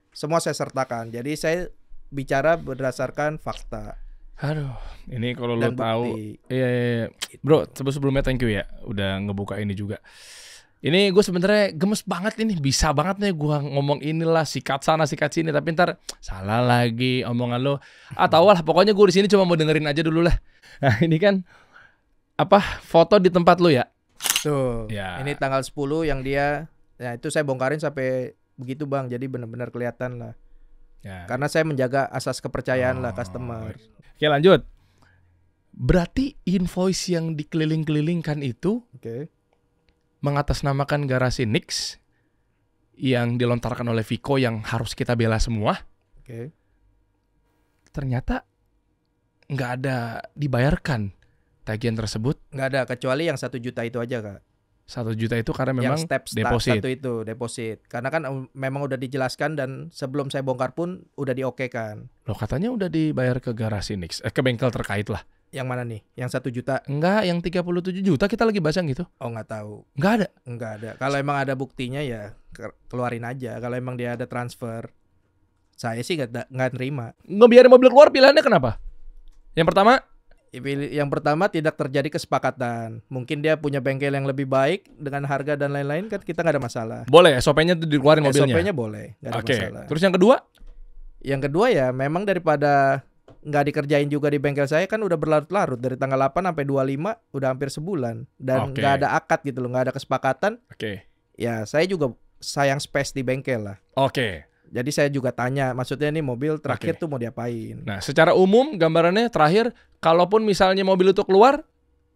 semua saya sertakan. Jadi saya bicara berdasarkan fakta. Aduh, ini kalau lo Dan tahu, bukti. iya. Gitu. Bro, sebelumnya thank you ya, udah ngebuka ini juga. Ini gue sebenarnya gemes banget ini, bisa banget nih gue ngomong inilah sikat sana sikat sini, tapi ntar salah lagi omongan lo. Tahu lah, pokoknya gue di sini cuma mau dengerin aja dulu lah. Nah ini kan apa foto di tempat lo ya? Tuh. Ya. Ini tanggal 10 yang dia, ya itu saya bongkarin sampai begitu Bang. Jadi benar-benar kelihatan lah. Ya. Karena saya menjaga asas kepercayaan lah customer. Oke lanjut. Berarti invoice yang dikeliling-kelilingkan itu Oke. mengatasnamakan garasi Nix yang dilontarkan oleh Viko yang harus kita bela semua. Oke. Ternyata nggak ada dibayarkan tagihan tersebut. Nggak ada kecuali yang 1 juta itu aja Kak. 1 juta itu karena memang Yang step deposit. satu itu deposit. Karena kan memang udah dijelaskan dan sebelum saya bongkar pun udah diokekan. Loh katanya udah dibayar ke garasi Nix, ke bengkel terkait lah. Yang mana nih? Yang 1 juta? Enggak, yang 37 juta kita lagi bahas yang gitu. Oh nggak tahu. Enggak ada. Nggak ada. Kalau emang ada buktinya ya keluarin aja. Kalau emang dia ada transfer, saya sih nggak nerima. Ngebiarin mobil keluar pilihannya kenapa? Yang pertama, Yang pertama tidak terjadi kesepakatan. Mungkin dia punya bengkel yang lebih baik dengan harga dan lain-lain kan kita nggak ada masalah. boleh SOP-nya tuh dikeluarin mobilnya. SOP-nya boleh, nggak ada Oke. masalah. Terus yang kedua? Yang kedua ya memang daripada nggak dikerjain juga di bengkel saya kan udah berlarut-larut dari tanggal 8 sampai 25 udah hampir sebulan dan Oke. nggak ada akad gitu loh, nggak ada kesepakatan. Oke. Ya saya juga sayang space di bengkel lah. Oke. Jadi saya juga tanya, maksudnya nih mobil terakhir Oke. tuh mau diapain? Nah, secara umum gambarannya terakhir, kalaupun misalnya mobil itu keluar,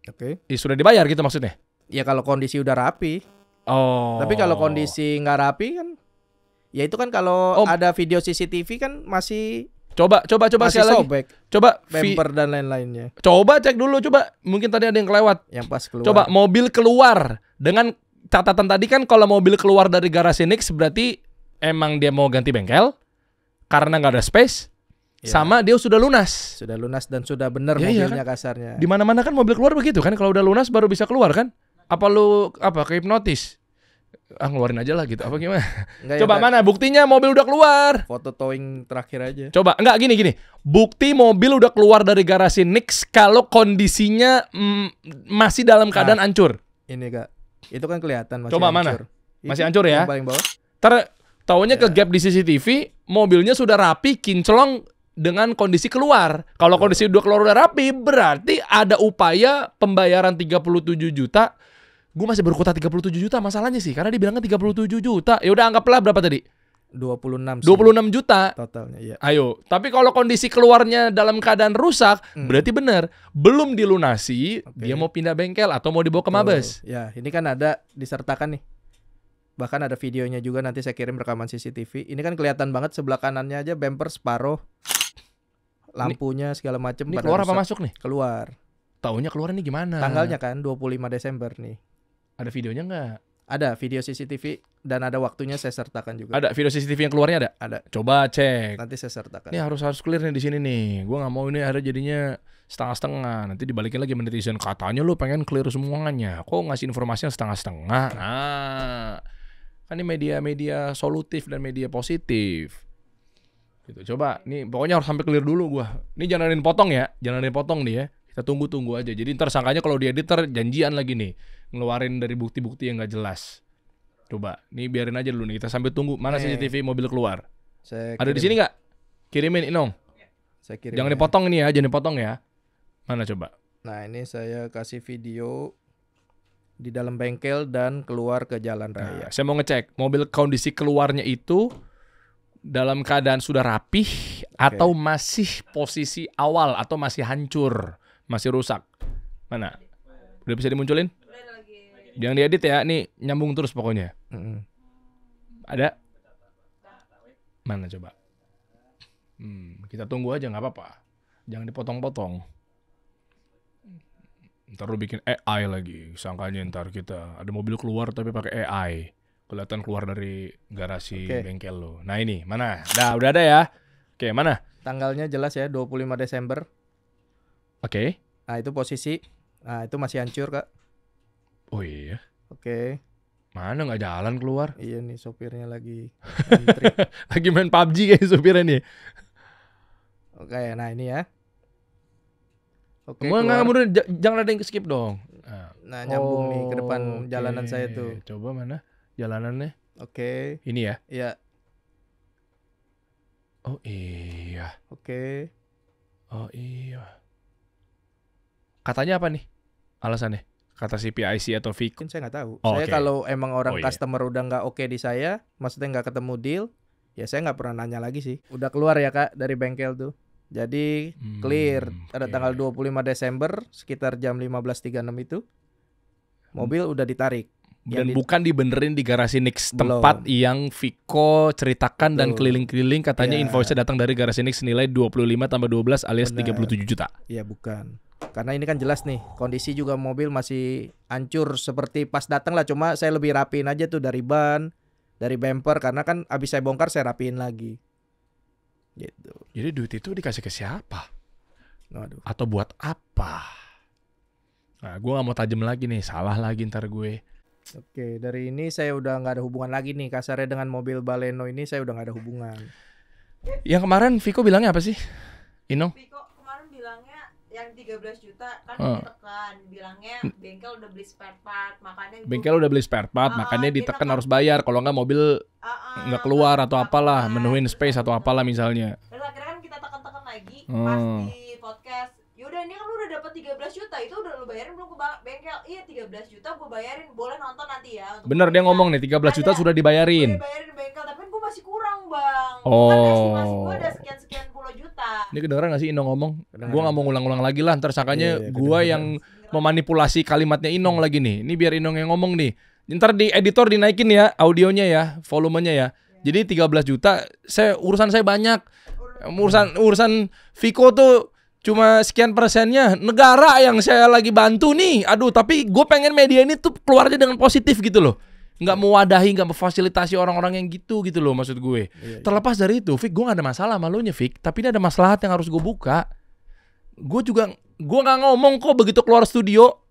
Oke. ya sudah dibayar gitu maksudnya. Ya kalau kondisi udah rapi. Oh. Tapi kalau kondisi nggak rapi kan, ya itu kan kalau Oh. ada video CCTV kan masih coba masih sekali lagi. sobek, Coba bumper dan lain-lainnya coba cek dulu coba. Mungkin tadi ada yang kelewat. yang pas keluar. Coba mobil keluar dengan catatan tadi kan kalau mobil keluar dari garasi Nix berarti emang dia mau ganti bengkel karena nggak ada space Ya. sama dia sudah lunas. Sudah lunas dan sudah bener Ya, iya mobilnya kasarnya. Di mana-mana kan mobil keluar begitu kan kalau udah lunas baru bisa keluar kan? Apa lu kehipnotis? Ngeluarin aja lah gitu. Apa gimana? Enggak, Coba ya, mana buktinya mobil udah keluar? foto towing terakhir aja. Coba enggak gini. Bukti mobil udah keluar dari garasi Nix kalau kondisinya masih dalam keadaan hancur. Ini Kak, itu kan kelihatan masih Coba mana? hancur. Masih Itu hancur ya? Yang paling bawah. Taunya ke Ya. gap di CCTV, mobilnya sudah rapi, kinclong dengan kondisi keluar. Kalau kondisi udah keluar udah rapi, berarti ada upaya pembayaran 37 juta. Gue masih berkutat 37 juta masalahnya sih, karena dibilangnya 37 juta. Ya udah anggaplah berapa tadi? 26 sih 26 juta. totalnya, iya. Ayo, tapi kalau kondisi keluarnya dalam keadaan rusak, berarti benar. Belum dilunasi, Oke. dia mau pindah bengkel atau mau dibawa ke Mabes. Tuh. Ya, ini kan ada disertakan nih. Bahkan ada videonya juga, nanti saya kirim rekaman CCTV. Ini kan kelihatan banget sebelah kanannya aja bumper separuh. Lampunya segala macam Ini keluar apa masuk nih? Keluar. Taunya keluar nih gimana? Tanggalnya kan 25 Desember nih. Ada videonya nggak? Ada video CCTV dan ada waktunya saya sertakan juga. Ada video CCTV yang keluarnya ada? Ada. Coba cek. Nanti saya sertakan. Ini harus clear nih di sini nih. Gua nggak mau ini ada jadinya setengah-setengah. Nanti dibalikin lagi sama netizen. Katanya lu pengen clear semuanya. Kok ngasih informasi yang setengah-setengah? Nah, kan ini media-media solutif dan media positif. Gitu. Coba, nih pokoknya harus sampai clear dulu gua. Ini jangan ada yang potong ya. Jangan ada yang potong nih ya. Kita tunggu-tunggu aja. Jadi ntar sangkanya kalau di editor janjian lagi nih. Ngeluarin dari bukti-bukti yang nggak jelas. Coba, nih biarin aja dulu nih. Kita sambil tunggu. Mana CCTV mobil keluar? Saya Ada di kirim- sini nggak? Kirimin Inong. Saya kirim Jangan ya. dipotong ini ya, jangan dipotong ya. Mana coba? Nah, ini saya kasih video di dalam bengkel dan keluar ke jalan raya. Nah, saya mau ngecek mobil kondisi keluarnya itu dalam keadaan sudah rapih atau masih posisi awal atau masih hancur, masih rusak. Mana? Udah bisa dimunculin? Jangan diedit ya, nih nyambung terus pokoknya. Mm-mm. Ada? Mana coba? Kita tunggu aja nggak apa-apa. Jangan dipotong-potong. Ntar lu bikin AI lagi. Sangkanya ntar kita ada mobil keluar tapi pakai AI. Kelihatan keluar dari garasi Oke. bengkel lo. Nah ini, mana? Udah ada ya? Oke, mana? Tanggalnya jelas ya, 25 Desember. Oke. Nah, itu posisi. Nah, itu masih hancur, Kak. Oh iya. Oke. Mana nggak jalan keluar? Iya nih, sopirnya lagi antri. Lagi main PUBG kayak supirnya nih. Oke, nah ini ya. Oke, Enggak, keluar. kemudian jangan ada yang skip dong. Nah, nyambung nih ke depan Oke. jalanan saya tuh. Coba mana jalanannya? Oke. Ini ya. Iya, Oh iya. oke. Oh iya. Katanya apa nih? Alasannya? Kata si PIC atau Vico? Mungkin saya nggak tahu. Oh, Saya oke. kalau emang orang Oh, iya. customer udah nggak oke di saya, maksudnya nggak ketemu deal, ya saya nggak pernah nanya lagi sih. Udah keluar ya Kak dari bengkel tuh. Jadi clear. Pada oke. tanggal 25 Desember sekitar jam 15.36 itu mobil udah ditarik. Dan Yang di- bukan dibenerin di garasi Nix, Belum. tempat yang Vico ceritakan dan Betul. keliling-keliling katanya Ya. invoice-nya datang dari garasi Nix senilai 25 tambah 12 alias Benar. 37 juta. Iya bukan. Karena ini kan jelas nih kondisi juga mobil masih hancur seperti pas datang lah. Cuma saya lebih rapiin aja tuh dari ban, dari bumper karena kan abis saya bongkar saya rapiin lagi. Gitu. Jadi duit itu dikasih ke siapa? Waduh. Atau buat apa? Nah, gue gak mau tajam lagi nih, salah lagi ntar gue. Oke, dari ini saya udah nggak ada hubungan lagi nih. Kasarnya dengan mobil Baleno ini saya udah nggak ada hubungan. Yang kemarin Vico bilangnya apa sih? Inong? Viko kemarin bilangnya yang 13 juta kan Ah. ditekan, bilangnya bengkel udah beli spare part, makanya Bengkel udah beli spare part, makanya dia ditekan tekan. harus bayar. Kalau nggak mobil nggak keluar atau apalah, menuhin space atau apalah misalnya. Terus akhirnya kan kita tekan-tekan lagi Hmm. pas di podcast. Yaudah ini kan lu udah dapat 13 juta, itu udah lu bayarin belum ke bengkel? Iya 13 juta gue bayarin, boleh nonton nanti ya. untuk Bener dia bengkel. ngomong nih 13 juta Ada. sudah dibayarin. Gue bayarin bengkel, tapi kan gue masih kurang bang. Oh. Kan estimasi gue ada sekian puluh juta. Ini kedengeran gak sih Inong ngomong? Kedengeran. Gue gak mau ngulang-ulang lagi lah, ntar sangkanya Iya, gue kedengeran. yang memanipulasi kalimatnya Inong lagi nih. Ini biar Inong yang ngomong nih. Ntar di editor dinaikin ya audionya ya, volumenya ya. Jadi 13 juta, urusan saya banyak. Urusan Vico tuh cuma sekian persennya. Negara yang saya lagi bantu nih. Aduh, tapi gue pengen media ini tuh keluarnya dengan positif gitu loh. Nggak mewadahi, nggak memfasilitasi orang-orang yang gitu loh maksud gue. Iya, iya. Terlepas dari itu, Vic, gue gak ada masalah sama lu nya, Vic. Tapi ini ada maslahat yang harus gue buka. Gue gak ngomong kok begitu keluar studio.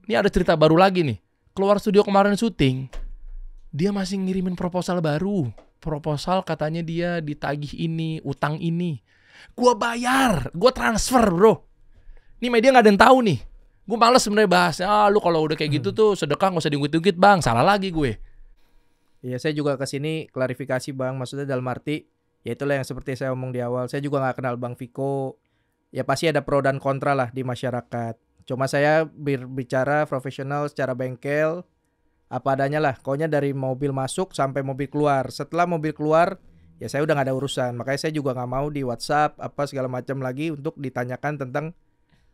Ini ada cerita baru lagi nih. Keluar studio kemarin syuting, dia masih ngirimin proposal baru. Proposal katanya dia ditagih ini, utang ini. Gue bayar, gue transfer bro. Ini media gak ada yang tahu nih. Gue males sebenarnya bahas. Lu kalau udah kayak gitu tuh sedekah gak usah diungkit-ungkit bang. Salah lagi gue. Iya, saya juga kesini klarifikasi bang. Maksudnya dalam arti, ya itulah yang seperti saya omong di awal. Saya juga nggak kenal Bang Vico. Ya pasti ada pro dan kontra lah di masyarakat. Cuma saya berbicara profesional secara bengkel, apa adanya lah. Pokoknya dari mobil masuk sampai mobil keluar. Setelah mobil keluar, ya saya udah nggak ada urusan. Makanya saya juga nggak mau di WhatsApp apa segala macam lagi untuk ditanyakan tentang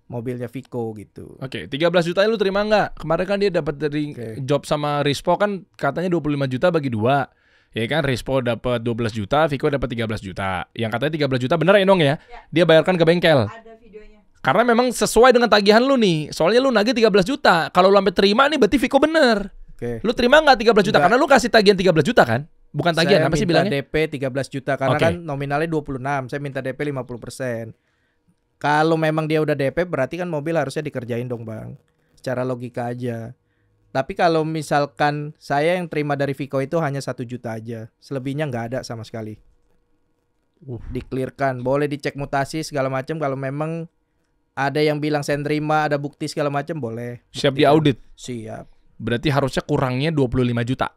mobilnya Vico gitu. Oke, 13 juta lu terima nggak? Kemarin kan dia dapat dari Oke. job sama Rispo kan katanya 25 juta bagi dua. Ya kan Rispo dapat 12 juta, Vico dapat 13 juta. Yang katanya 13 juta bener ya Nong ya? Ya. Dia bayarkan ke bengkel. Ada videonya. Karena memang sesuai dengan tagihan lu nih. Soalnya lu nagih 13 juta. Kalau lu sampai terima nih berarti Vico bener. Oke. Lu terima nggak 13 juta? Enggak. Karena lu kasih tagihan 13 juta kan? Bukan tagihan, Saya apa sih minta bilangnya? DP 13 juta karena Oke. kan nominalnya 26. Saya minta DP 50%. Kalau memang dia udah DP berarti kan mobil harusnya dikerjain dong, Bang. Secara logika aja. Tapi kalau misalkan saya yang terima dari Vico itu hanya 1 juta aja. Selebihnya nggak ada sama sekali. Di-clearkan. Boleh dicek mutasi segala macam kalau memang ada yang bilang saya terima, ada bukti segala macam boleh. Siap Buktikan. diaudit. Siap. Berarti harusnya kurangnya 25 juta.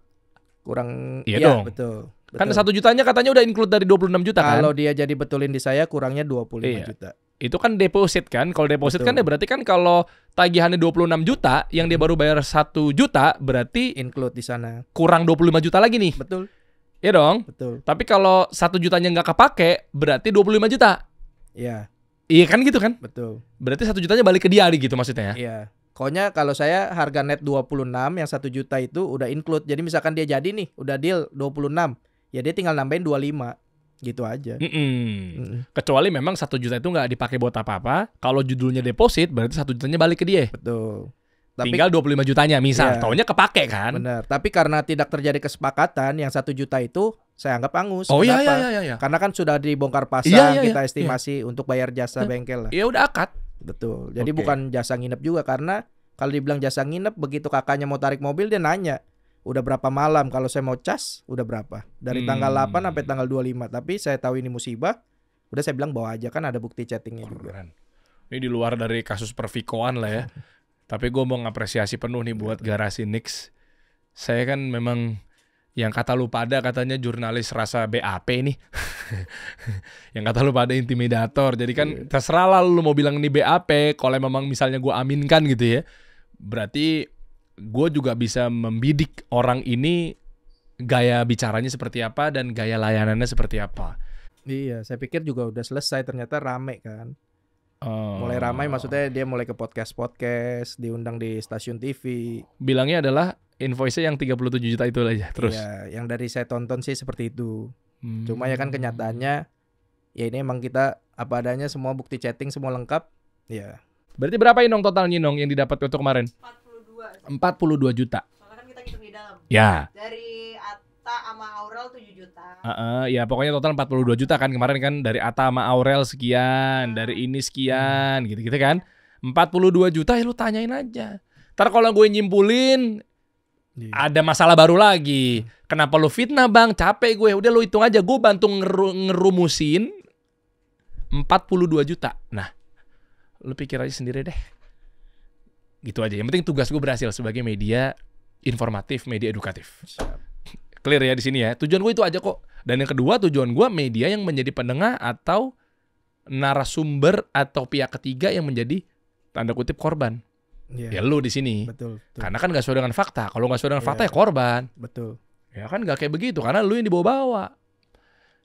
Kurang Iya iya, dong. betul. Kan Betul. 1 jutanya katanya udah include dari 26 juta kan? Kalau dia jadi betulin di saya kurangnya 25 Iya. juta. Itu kan deposit kan. Kalau deposit Betul. kan ya berarti kan kalau tagihannya 26 juta, yang dia baru bayar 1 juta, berarti Include di sana. kurang 25 juta lagi nih. Betul, Iya dong. betul. Tapi kalau 1 jutanya nggak kepake, berarti 25 juta. Iya, Iya kan gitu kan? betul. Berarti 1 jutanya balik ke dia gitu maksudnya ya. Iya. Pokoknya kalau saya harga net 26, yang 1 juta itu udah include. Jadi misalkan dia jadi nih, udah deal 26, ya dia tinggal nambahin 25. Gitu aja. Mm-mm. Kecuali memang 1 juta itu nggak dipakai buat apa-apa. Kalau judulnya deposit, berarti 1 jutanya balik ke dia. Betul. Tapi Tinggal 25 jutanya misal. Iya. Taunya kepake kan? benar. Tapi karena tidak terjadi kesepakatan, yang 1 juta itu saya anggap angus. Oh iya Kenapa? iya. Karena kan sudah dibongkar pasang, Iya, iya, kita iya. estimasi untuk bayar jasa bengkel lah. Ya udah akad. Betul. Jadi Oke. bukan jasa nginep juga karena kalau dibilang jasa nginep begitu kakaknya mau tarik mobil dia nanya, "Udah berapa malam? Kalau saya mau cas, udah berapa?" Dari tanggal 8 sampai tanggal 25. Tapi saya tahu ini musibah, udah saya bilang bawa aja kan ada bukti chattingnya juga. Keren. Ini di luar dari kasus pervikoan lah ya. Tapi gue mau ngapresiasi penuh nih buat Garasi Nix. Saya kan memang yang kata lu pada katanya jurnalis rasa BAP nih. Yang kata lu pada intimidator. Jadi kan terserah lah lu mau bilang ini BAP. Kalau memang misalnya gue aminkan gitu ya. Berarti gue juga bisa membidik orang ini gaya bicaranya seperti apa dan gaya layanannya seperti apa. Iya, saya pikir juga udah selesai, ternyata rame kan. Oh. Mulai ramai maksudnya dia mulai ke podcast, diundang di stasiun TV. Bilangnya adalah invoice-nya yang 37 juta itu aja terus. Iya, yang dari saya tonton sih seperti itu. Cuma ya kan kenyataannya ya ini emang kita apa adanya, semua bukti chatting semua lengkap. Ya. Berarti berapa Inong totalnya Inong yang didapat untuk kemarin? 42. 42 juta. Soalnya kan kita hitung di dalam. Ya. Dari Atta sama Aurel 7 juta. Ya pokoknya total 42 juta kan kemarin kan, dari Atta sama Aurel sekian, dari ini sekian, gitu-gitu kan. 42 juta ya lu tanyain aja. Ntar kalau gue nyimpulin ada masalah baru lagi. Kenapa lu fitnah bang? Capek gue. Udah lu hitung aja. Gue bantu ngerumusin 42 juta. Nah, lu pikir aja sendiri deh. Gitu aja. Yang penting tugas gue berhasil sebagai media informatif, media edukatif. Clear ya di sini ya. Tujuan gue itu aja kok. Dan yang kedua, tujuan gue media yang menjadi penengah atau narasumber atau pihak ketiga yang menjadi tanda kutip korban. Ya lu di sini. Betul. Karena kan gak sesuai dengan fakta. Kalau gak sesuai dengan fakta ya korban. Betul. Ya kan gak kayak begitu. Karena lu yang dibawa-bawa.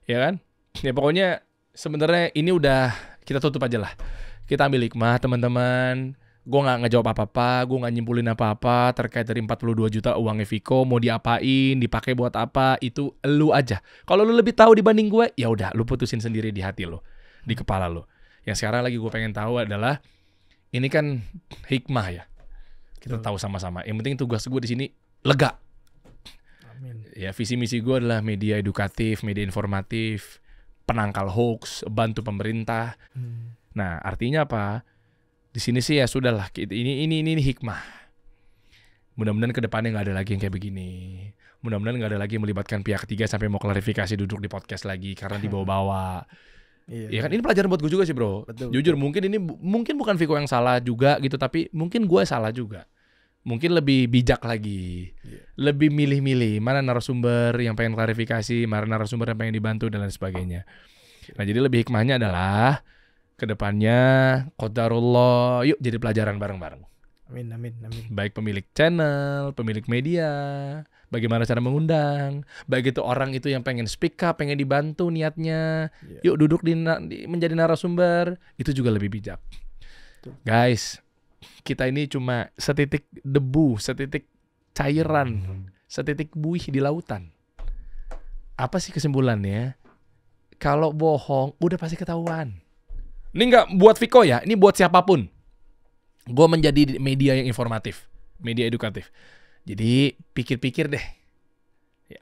Ya kan? Ya pokoknya sebenarnya ini udah kita tutup aja lah. Kita ambil hikmah teman-teman. Gue gak ngejawab apa-apa. Gue gak nyimpulin apa-apa terkait dari 42 juta uangnya Viko. Mau diapain, dipakai buat apa. Itu lu aja. Kalau lu lebih tahu dibanding gue, ya udah lu putusin sendiri di hati lu. Di kepala lu. Yang sekarang lagi gue pengen tahu adalah ini kan hikmah ya. Kita tahu sama-sama. Yang penting tugas gue di sini lega. Amin. Ya visi misi gue adalah media edukatif, media informatif, penangkal hoax, bantu pemerintah. Nah artinya apa? Di sini sih ya sudahlah. Ini hikmah. Mudah-mudahan kedepannya nggak ada lagi yang kayak begini. Mudah-mudahan nggak ada lagi yang melibatkan pihak ketiga sampai mau klarifikasi duduk di podcast lagi karena dibawa-bawa. Iya kan, ini pelajaran buat gue juga sih bro. Betul. Jujur mungkin ini mungkin bukan Viko yang salah juga gitu, tapi mungkin gue salah juga. Mungkin lebih bijak lagi, lebih milih-milih mana narasumber yang pengen klarifikasi, mana narasumber yang pengen dibantu dan lain sebagainya. Nah jadi lebih hikmahnya adalah kedepannya qadarullah, yuk jadi pelajaran bareng-bareng. Amin. Baik pemilik channel, pemilik media, bagaimana cara mengundang, baik itu orang itu yang pengen speak up, pengen dibantu niatnya, yuk duduk menjadi narasumber, itu juga lebih bijak. Guys, kita ini cuma setitik debu, setitik cairan, setitik buih di lautan. Apa sih kesimpulannya? Kalau bohong, udah pasti ketahuan. Ini nggak buat Viko ya, ini buat siapapun. Gue menjadi media yang informatif, media edukatif. Jadi pikir-pikir deh.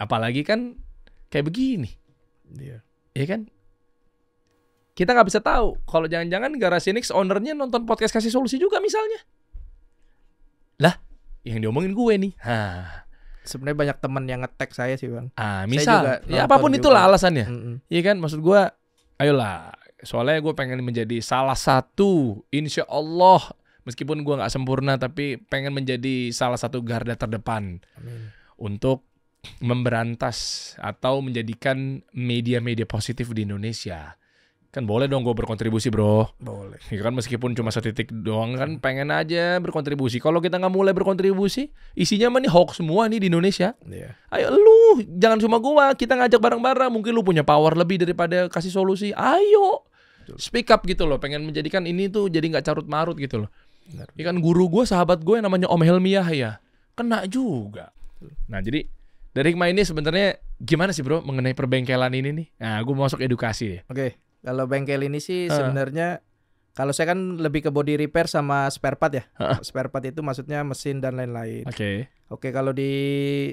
Apalagi kan kayak begini. Iya kan? Kita nggak bisa tahu. Kalau jangan-jangan Garasi Nix ownernya nonton podcast Kasih Solusi juga misalnya. Lah, yang diomongin gue nih. Sebenarnya banyak teman yang nge-tag saya sih bang. Misal, ya apapun itulah alasannya. Iya kan? Maksud gue, ayolah. Soalnya gue pengen menjadi salah satu, insya Allah, meskipun gue gak sempurna, tapi pengen menjadi salah satu garda terdepan. Amin. Untuk memberantas atau menjadikan media-media positif di Indonesia. Kan boleh dong gue berkontribusi bro. Boleh. Ya kan meskipun cuma setitik doang kan pengen aja berkontribusi. Kalau kita gak mulai berkontribusi, isinya mah nih hoax semua nih di Indonesia. Ayo lu, jangan cuma gua, kita ngajak bareng-bareng. Mungkin lu punya power lebih daripada Kasih Solusi. Ayo, speak up gitu loh. Pengen menjadikan ini tuh jadi gak carut-marut gitu loh. Ya kan guru gue, sahabat gue yang namanya Om Helmi Yahya, kena juga. Nah jadi dari hikmah ini sebenarnya gimana sih bro mengenai perbengkelan ini nih? Nah gue mau masuk edukasi ya. Oke, kalau bengkel ini sih sebenarnya kalau saya kan lebih ke body repair sama spare part ya. Spare part itu maksudnya mesin dan lain-lain. Oke, kalau di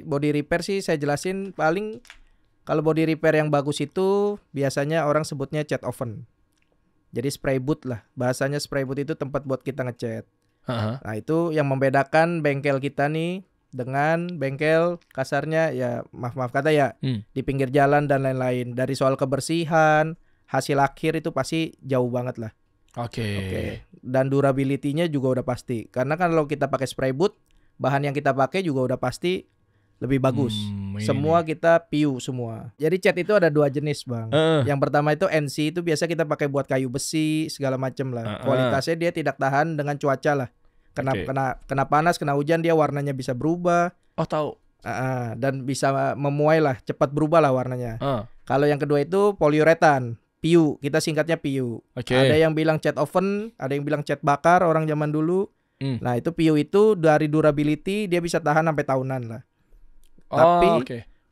body repair sih saya jelasin paling kalau body repair yang bagus itu biasanya orang sebutnya cat oven. Jadi spray boot lah. Bahasanya spray boot itu tempat buat kita ngecat. Nah itu yang membedakan bengkel kita nih dengan bengkel kasarnya ya maaf kata ya di pinggir jalan dan lain-lain. Dari soal kebersihan, hasil akhir itu pasti jauh banget lah. Oke. Dan durability-nya juga udah pasti. Karena kan kalau kita pakai spray boot, bahan yang kita pakai juga udah pasti lebih bagus. Ini Semua nih. kita PU semua. Jadi cat itu ada 2 jenis, Bang. Yang pertama itu NC, itu biasa kita pakai buat kayu besi segala macam lah. Kualitasnya dia tidak tahan dengan cuaca lah. Kena panas, kena hujan, dia warnanya bisa berubah. Oh, tahu. Dan bisa memuai lah, cepat berubah lah warnanya. Kalau yang kedua itu polyuretan, PU, kita singkatnya PU. Ada yang bilang cat oven, ada yang bilang cat bakar orang zaman dulu. Nah itu PU itu dari durability dia bisa tahan sampai tahunan lah. Tapi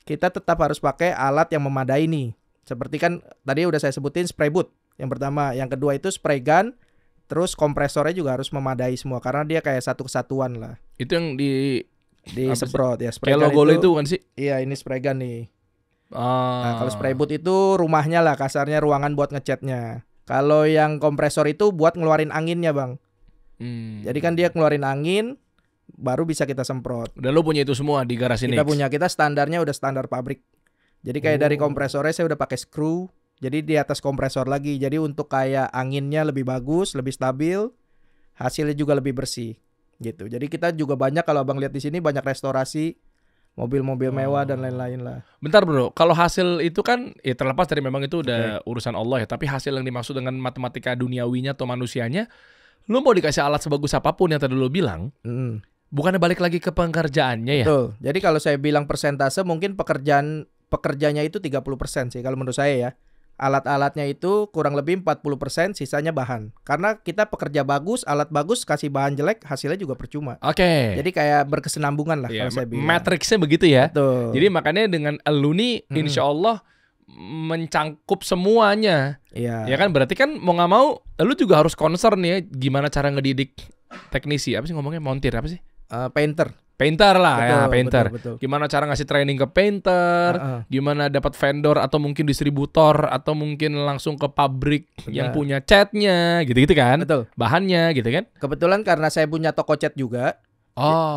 kita tetap harus pakai alat yang memadai nih. Seperti kan tadi udah saya sebutin spray boot yang pertama, yang kedua itu spray gun. Terus kompresornya juga harus memadai semua karena dia kayak satu kesatuan lah. Itu yang disemprot ya, spray kayak gun logo itu kan sih? Iya, ini spray gun nih. Nah, kalau spray boot itu rumahnya lah, kasarnya ruangan buat ngecatnya. Kalau yang kompresor itu buat ngeluarin anginnya, Bang. Jadi kan dia ngeluarin angin baru bisa kita semprot. Dan lo punya itu semua di garasi Kita Nix? punya, kita standarnya udah standar pabrik. Jadi kayak dari kompresornya saya udah pakai screw. Jadi di atas kompresor lagi. Jadi untuk kayak anginnya lebih bagus, lebih stabil, hasilnya juga lebih bersih gitu. Jadi kita juga banyak, kalau Abang lihat di sini banyak restorasi mobil-mobil mewah dan lain-lain lah. Bentar bro, kalau hasil itu kan ya terlepas dari memang itu udah urusan Allah ya, tapi hasil yang dimaksud dengan matematika duniawinya atau manusianya, lu mau dikasih alat sebagus apapun yang tadi lu bilang, bukannya balik lagi ke pekerjaannya ya? Betul. Jadi kalau saya bilang persentase, mungkin pekerjanya itu 30% sih kalau menurut saya ya. Alat-alatnya itu kurang lebih 40%, sisanya bahan. Karena kita pekerja bagus, alat bagus, kasih bahan jelek, hasilnya juga percuma. Jadi kayak berkesinambungan lah kalau saya bilang. Matriksnya begitu ya. Betul. Jadi makanya dengan elu nih insya Allah mencangkup semuanya. Iya. Ya kan, berarti kan mau nggak mau lu juga harus concern ya gimana cara ngedidik teknisi. Apa sih ngomongnya, montir apa sih? Painter lah. Betul, ya painter. betul. Gimana cara ngasih training ke painter, gimana dapat vendor atau mungkin distributor atau mungkin langsung ke pabrik yang punya catnya gitu-gitu kan. Betul. Bahannya gitu kan. Kebetulan karena saya punya toko cat juga.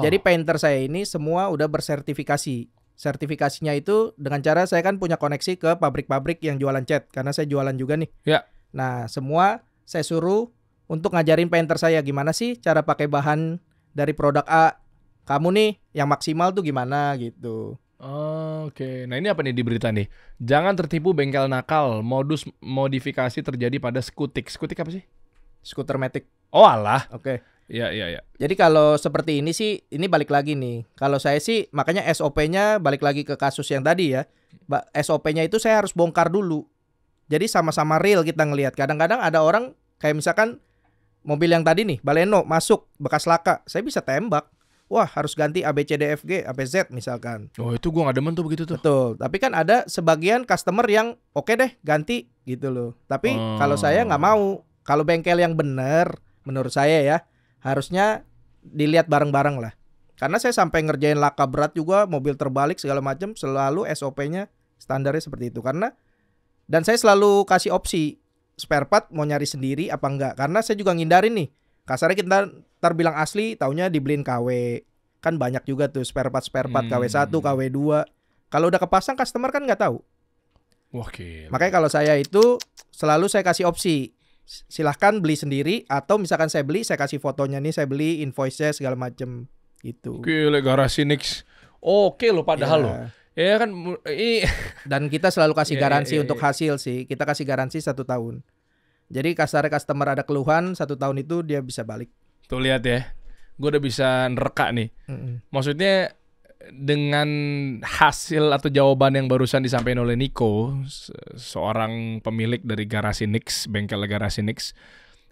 Jadi painter saya ini semua udah bersertifikasi. Sertifikasinya itu dengan cara saya kan punya koneksi ke pabrik-pabrik yang jualan cat, karena saya jualan juga nih. Ya. Nah, semua saya suruh untuk ngajarin painter saya gimana sih cara pakai bahan dari produk A. Kamu nih yang maksimal tuh gimana gitu. Oke. Nah ini apa nih di berita nih? Jangan tertipu bengkel nakal. Modus modifikasi terjadi pada skutik. Skutik apa sih? Skuter Matic. Oh alah. Oke. Iya. Jadi kalau seperti ini sih, ini balik lagi nih. Kalau saya sih, makanya SOP-nya balik lagi ke kasus yang tadi ya. SOP-nya itu saya harus bongkar dulu. Jadi sama-sama real kita ngelihat. Kadang-kadang ada orang kayak misalkan mobil yang tadi nih, Baleno masuk bekas laka, saya bisa tembak. Wah, harus ganti ABCDFG, ABZ misalkan. Oh itu gua nggak demen tuh begitu tuh. Betul. Tapi kan ada sebagian customer yang oke deh ganti gitu loh. Tapi kalau saya nggak mau. Kalau bengkel yang bener, menurut saya ya, harusnya dilihat bareng-bareng lah. Karena saya sampai ngerjain laka berat juga, mobil terbalik segala macam, selalu SOP-nya standarnya seperti itu. Dan saya selalu kasih opsi spare part mau nyari sendiri apa enggak. Karena saya juga ngindarin nih. Kasarnya kita ntar bilang asli, taunya dibeliin KW. Kan banyak juga tuh spare part KW1, KW2. Kalau udah kepasang customer kan nggak tahu. Wah gila. Makanya kalau saya itu selalu saya kasih opsi. Silahkan beli sendiri, atau misalkan saya beli, saya kasih fotonya nih, saya beli invoice-nya segala macem gitu. Gila, garasi Nix. Oke lo padahal lo. Ya kan ini. Dan kita selalu kasih garansi untuk hasil sih. Kita kasih garansi 1 tahun. Jadi kasarnya customer ada keluhan 1 tahun itu dia bisa balik. Tuh lihat ya. Gue udah bisa nerka nih. Maksudnya dengan hasil atau jawaban yang barusan disampaikan oleh Nico, seorang pemilik dari garasi Nix, bengkel garasi Nix,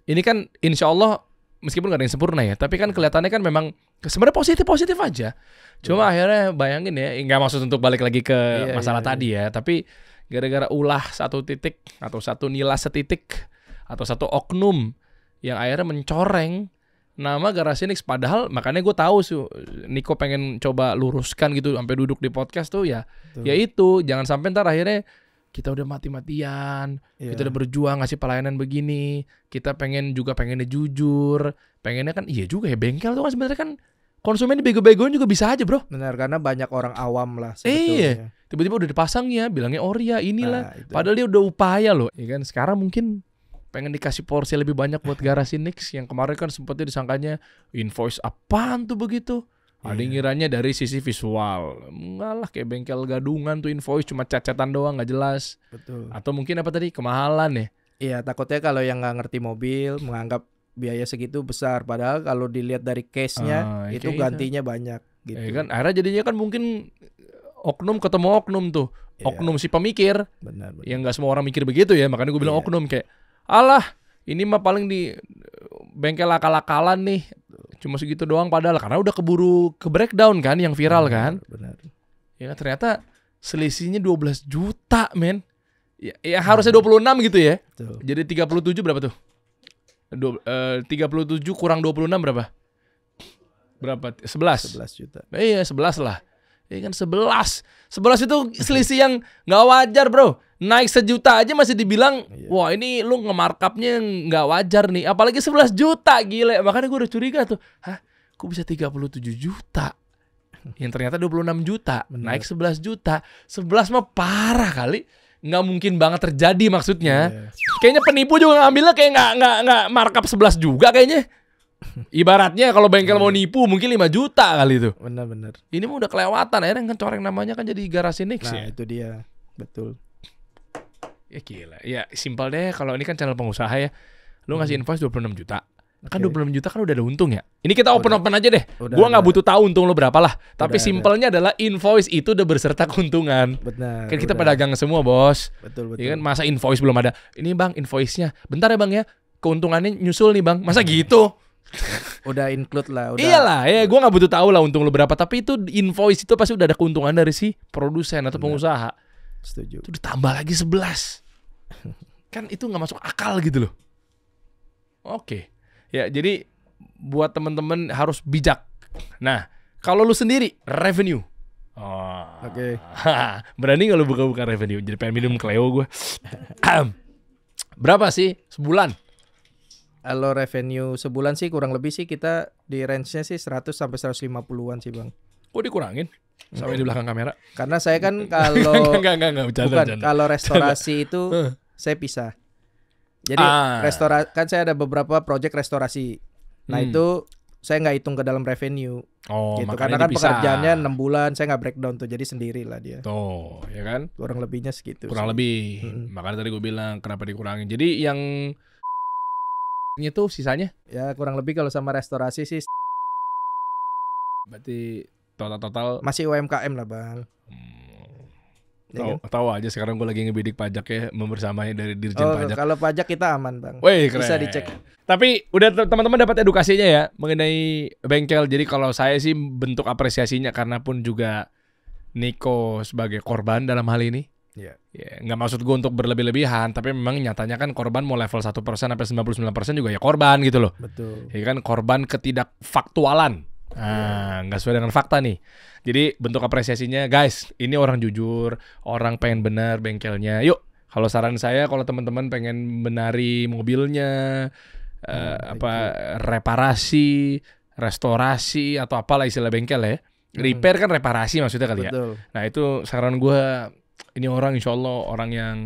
ini kan insya Allah meskipun gak ada yang sempurna ya, tapi kan kelihatannya kan memang sebenarnya positif aja. Cuma akhirnya bayangin ya, nggak maksud untuk balik lagi ke masalah tadi ya, tapi gara-gara ulah 1 titik atau 1 nilai setitik atau 1 oknum yang akhirnya mencoreng nama garasi Nix. Padahal makanya gue tahu sih Nico pengen coba luruskan gitu sampai duduk di podcast tuh ya. Ya itu jangan sampai ntar akhirnya kita udah mati-matian, kita udah berjuang ngasih pelayanan begini, kita pengennya jujur, pengennya kan iya juga ya, bengkel tuh kan sebenarnya kan konsumen bego-begoin juga bisa aja bro. Benar, karena banyak orang awam lah sebetulnya. Tiba-tiba udah dipasang ya, bilangnya ori ya inilah. Padahal dia udah upaya loh. Ya kan sekarang mungkin pengen dikasih porsi lebih banyak buat garasi Nix. Yang kemarin kan sempetnya disangkanya invoice apaan tuh begitu. Ada yang ngiranya dari sisi visual. Enggak lah, kayak bengkel gadungan tuh invoice cuma cat-catan doang nggak jelas. Betul. Atau mungkin apa tadi, kemahalan ya. Iya, takutnya kalau yang nggak ngerti mobil menganggap biaya segitu besar, padahal kalau dilihat dari case-nya itu kayak gantinya banyak gitu. Ya kan, akhirnya jadinya kan mungkin oknum ketemu oknum tuh. Iya. Oknum si pemikir. Benar. Yang nggak semua orang mikir begitu ya, makanya gue bilang Iya. oknum kayak, alah ini mah paling di bengkel akal-akalan nih, cuma segitu doang padahal karena udah keburu ke breakdown kan yang viral kan. Benar. Ya kan, ternyata selisihnya 12 juta men. Ya harusnya 26 gitu ya. Betul. Jadi 37 berapa tuh? 37 kurang 26 berapa? Berapa? 11. 11 juta. Iya 11 lah. Iya kan 11. 11 itu selisih yang gak wajar bro. Naik sejuta aja masih dibilang, wah ini lu nge-markupnya gak wajar nih. Apalagi 11 juta, gile. Makanya gue udah curiga tuh. Hah? Kok bisa 37 juta? Yang ternyata 26 juta. Bener. Naik 11 juta. 11 mah parah kali. Nggak mungkin banget terjadi maksudnya. Kayaknya penipu juga ngambilnya kayak nggak markup 11 juga kayaknya. Ibaratnya kalau bengkel mau nipu mungkin 5 juta kali itu. Benar. Ini mah udah kelewatan, akhirnya kan coreng namanya kan jadi garasi Nix Nah, ya. itu dia. Betul. Ya gila. Ya simpel deh, kalau ini kan channel pengusaha ya. Lu ngasih invoice 26 juta. Kan Oke. 26 juta kan udah ada untung ya. Ini kita open-open aja deh. Udah Gua nggak ada. butuh tahu untung lo berapa lah. Tapi Udah ada. simpelnya adalah invoice itu udah berserta keuntungan. Benar. Kan kita udah. pedagang semua, Bos. Betul. Ya kan, masa invoice belum ada. Ini Bang, invoice-nya. Bentar ya Bang ya. Keuntungannya nyusul nih Bang. Masa gitu? Udah include lah. Udah. Iyalah, ya gue nggak butuh tahu lah untung lo berapa. Tapi itu invoice itu pasti udah ada keuntungan dari si produsen atau pengusaha. Setuju. Itu ditambah lagi 11. Kan itu nggak masuk akal gitu loh. Oke. Ya, jadi buat temen-temen harus bijak. Nah, kalau lu sendiri revenue. Oh. Oke. Berani nggak lu buka-buka revenue? Jadi pengen minum Cleo gue. Berapa sih sebulan? Kalau revenue sebulan sih kurang lebih sih kita di range-nya sih 100 sampai 150-an sih, Bang. Kok dikurangin? Sampai di belakang kamera. Karena saya kan kalau Enggak, bercanda, bukan bercanda. kalau restorasi itu saya pisah. Jadi kan saya ada beberapa project restorasi. Nah, itu saya nggak hitung ke dalam revenue. Oh, gitu. makanya Karena kan dipisah. pekerjaannya 6 bulan, saya nggak breakdown tuh. Jadi sendiri lah dia. Tuh, ya kan? Kurang lebihnya segitu. Kurang sih. lebih. Makanya tadi gue bilang kenapa dikurangin. Jadi yang itu sisanya Ya kurang lebih kalau sama restorasi sih berarti total masih UMKM lah, Bang. Ya kan? tahu aja sekarang gue lagi ngebidik pajak ya, membersamanya dari Dirjen Oh, Pajak. kalau pajak kita aman, Bang. Wih, keren. Bisa dicek. Tapi udah teman-teman dapat edukasinya ya mengenai bengkel. Jadi kalau saya sih bentuk apresiasinya karena pun juga Niko sebagai korban dalam hal ini. Iya. Ya, nggak maksud gue untuk berlebih-lebihan, tapi memang nyatanya kan korban mau level 1% sampai 99% juga ya korban gitu loh. Betul. Ya kan, korban ketidakfaktualan. Nggak sesuai dengan fakta nih. Jadi bentuk apresiasinya, guys, ini orang jujur, orang pengen benar bengkelnya. Yuk, kalau saran saya, kalau teman-teman pengen benari mobilnya, reparasi, restorasi atau apalah istilah bengkel ya. Repair kan reparasi maksudnya kali ya. Betul. Nah itu saran gue, ini orang insya Allah orang yang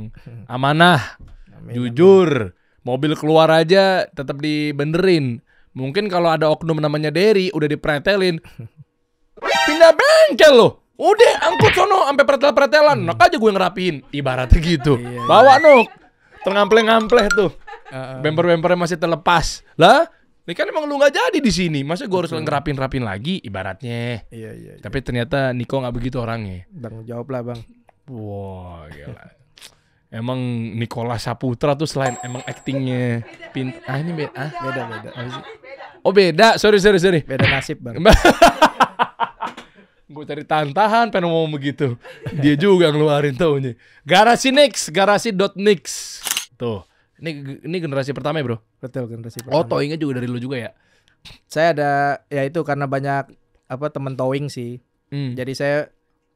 amanah, Amin, jujur, mobil keluar aja tetap dibenerin. Mungkin kalau ada oknum namanya Derry udah dipretelin, pindah bengkel loh. Udah angkut sono sampai pretel-pretelan, nak aja gue ngerapiin. Ibaratnya gitu. Iya, Bawa nuk, terngampleh-ngampleh tuh. Bemper-bempernya masih terlepas. Lah, ini kan emang lu nggak jadi di sini. Masa gue harus ngerapin-rapin lagi ibaratnya. Iya. Tapi ternyata Niko nggak begitu orangnya. Bang, jawab lah, Bang. Wah, gila. Emang Nicholas Saputra tuh selain emang aktingnya ini beda. Beda. Oh beda, sorry. Beda nasib, Bang. Gue cari tantahan pengen ngomong begitu. Dia juga ngeluarin taunya. Garasi Nix, garasi.nix. Tuh. Ini generasi pertama ya, Bro? Betul, generasi Oh, pertama. towingnya juga dari lu juga ya? Saya ada ya itu karena banyak temen towing sih. Jadi saya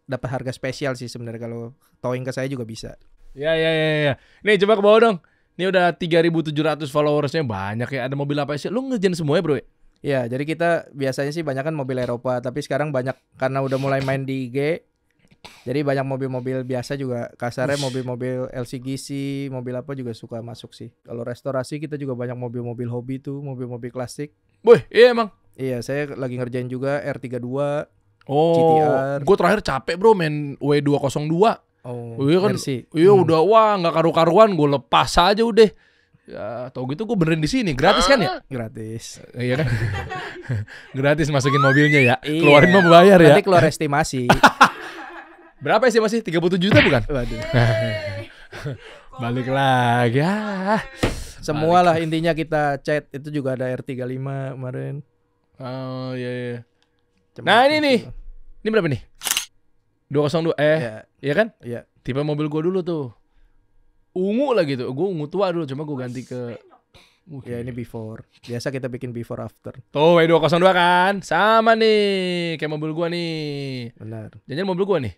dapat harga spesial sih sebenarnya kalau towing ke saya juga bisa. Ya. Nih coba ke bawah dong. Ini udah 3.700 followersnya, banyak ya. Ada mobil apa sih? Lu ngerjain semua ya, Bro? Ya, jadi kita biasanya sih banyak kan mobil Eropa, tapi sekarang banyak karena udah mulai main di IG. Jadi banyak mobil-mobil biasa juga, kasarnya mobil-mobil LCGC, mobil apa juga suka masuk sih. Kalau restorasi kita juga banyak mobil-mobil hobi tuh, mobil-mobil klasik. Boy, iya emang. Iya, saya lagi ngerjain juga R32. Oh, GTR. gue terakhir capek bro main W202. Oh, Iya kan, Mercy. iya udah wah nggak karu-karuan, gue lepas aja udah. Ya, tau gitu gue benerin di sini, gratis kan ya? Gratis. Iya kan, gratis masukin mobilnya ya, Iya. keluarin mah bayar ya. Nanti keluar estimasi. Berapa sih masih 37 juta bukan? Waduh. Balik lagi ya. Semua lah intinya kita chat itu juga ada R35 kemarin. Oh iya iya. Macam Nah, ini itu nih. sih. Ini berapa nih? 202 Ya, iya kan? iya. Tipe mobil gue dulu tuh ungu lah gitu. Gue ungu tua dulu, cuma gue ganti ke Ya ini before. Biasa kita bikin before after. tuh W202 kan. Sama nih kayak mobil gue nih. Benar. Jangan mobil gue nih.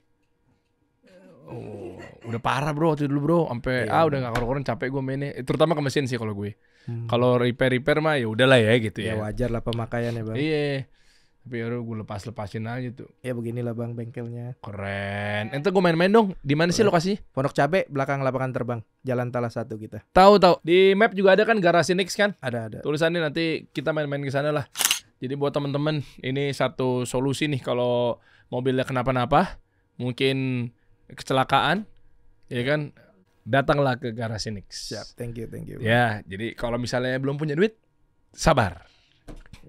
Oh, udah parah bro waktu dulu bro, sampai Iya. udah gak karu-karuan, capek gue mainnya. Terutama ke mesin sih kalau gue. Hmm. Kalau repair mah ya udahlah ya gitu Ya ya. wajar lah pemakaiannya bang. Iya. Tapi ya gue lepasin aja tuh. Ya beginilah bang bengkelnya. Keren. Ente gue main-main dong. Di mana sih lokasinya? Pondok Cabe belakang lapangan terbang. Jalan Talas 1 kita. Tahu. Di map juga ada kan garasi Nix kan? Ada. Tulisannya nanti kita main-main ke sana lah. Jadi buat temen-temen ini satu solusi nih kalau mobilnya kenapa-napa, mungkin kecelakaan, ya kan? Datanglah ke garasi Nix. Siap. Thank you. Bang. Ya, jadi kalau misalnya belum punya duit, sabar.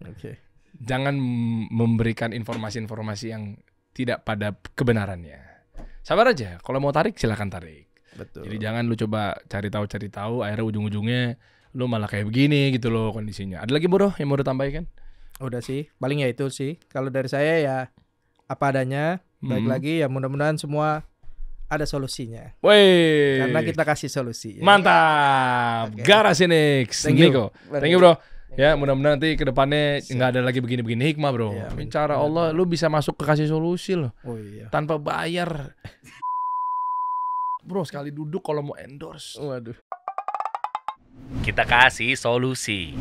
Oke. Jangan memberikan informasi-informasi yang tidak pada kebenarannya. Sabar aja. Kalau mau tarik silakan tarik. Betul. Jadi jangan lu coba cari tahu, akhirnya ujung-ujungnya lu malah kayak begini gitu loh kondisinya. Ada lagi bro yang mau ditambahkan? Udah sih. Paling ya itu sih. Kalau dari saya ya apa adanya. Baik lagi ya mudah-mudahan semua ada solusinya. Woi. Karena kita kasih solusi. Ya. Mantap. Oke. Garasi Nix. Thank you. Niko. Thank you bro. Ya mudah-mudahan nanti ke depannya nggak ada lagi begini-begini hikmah bro. Ya, amin. Cara Allah lu bisa masuk ke kasih solusi loh Oh iya. tanpa bayar. Bro sekali duduk kalau mau endorse. Waduh. Kita kasih solusi.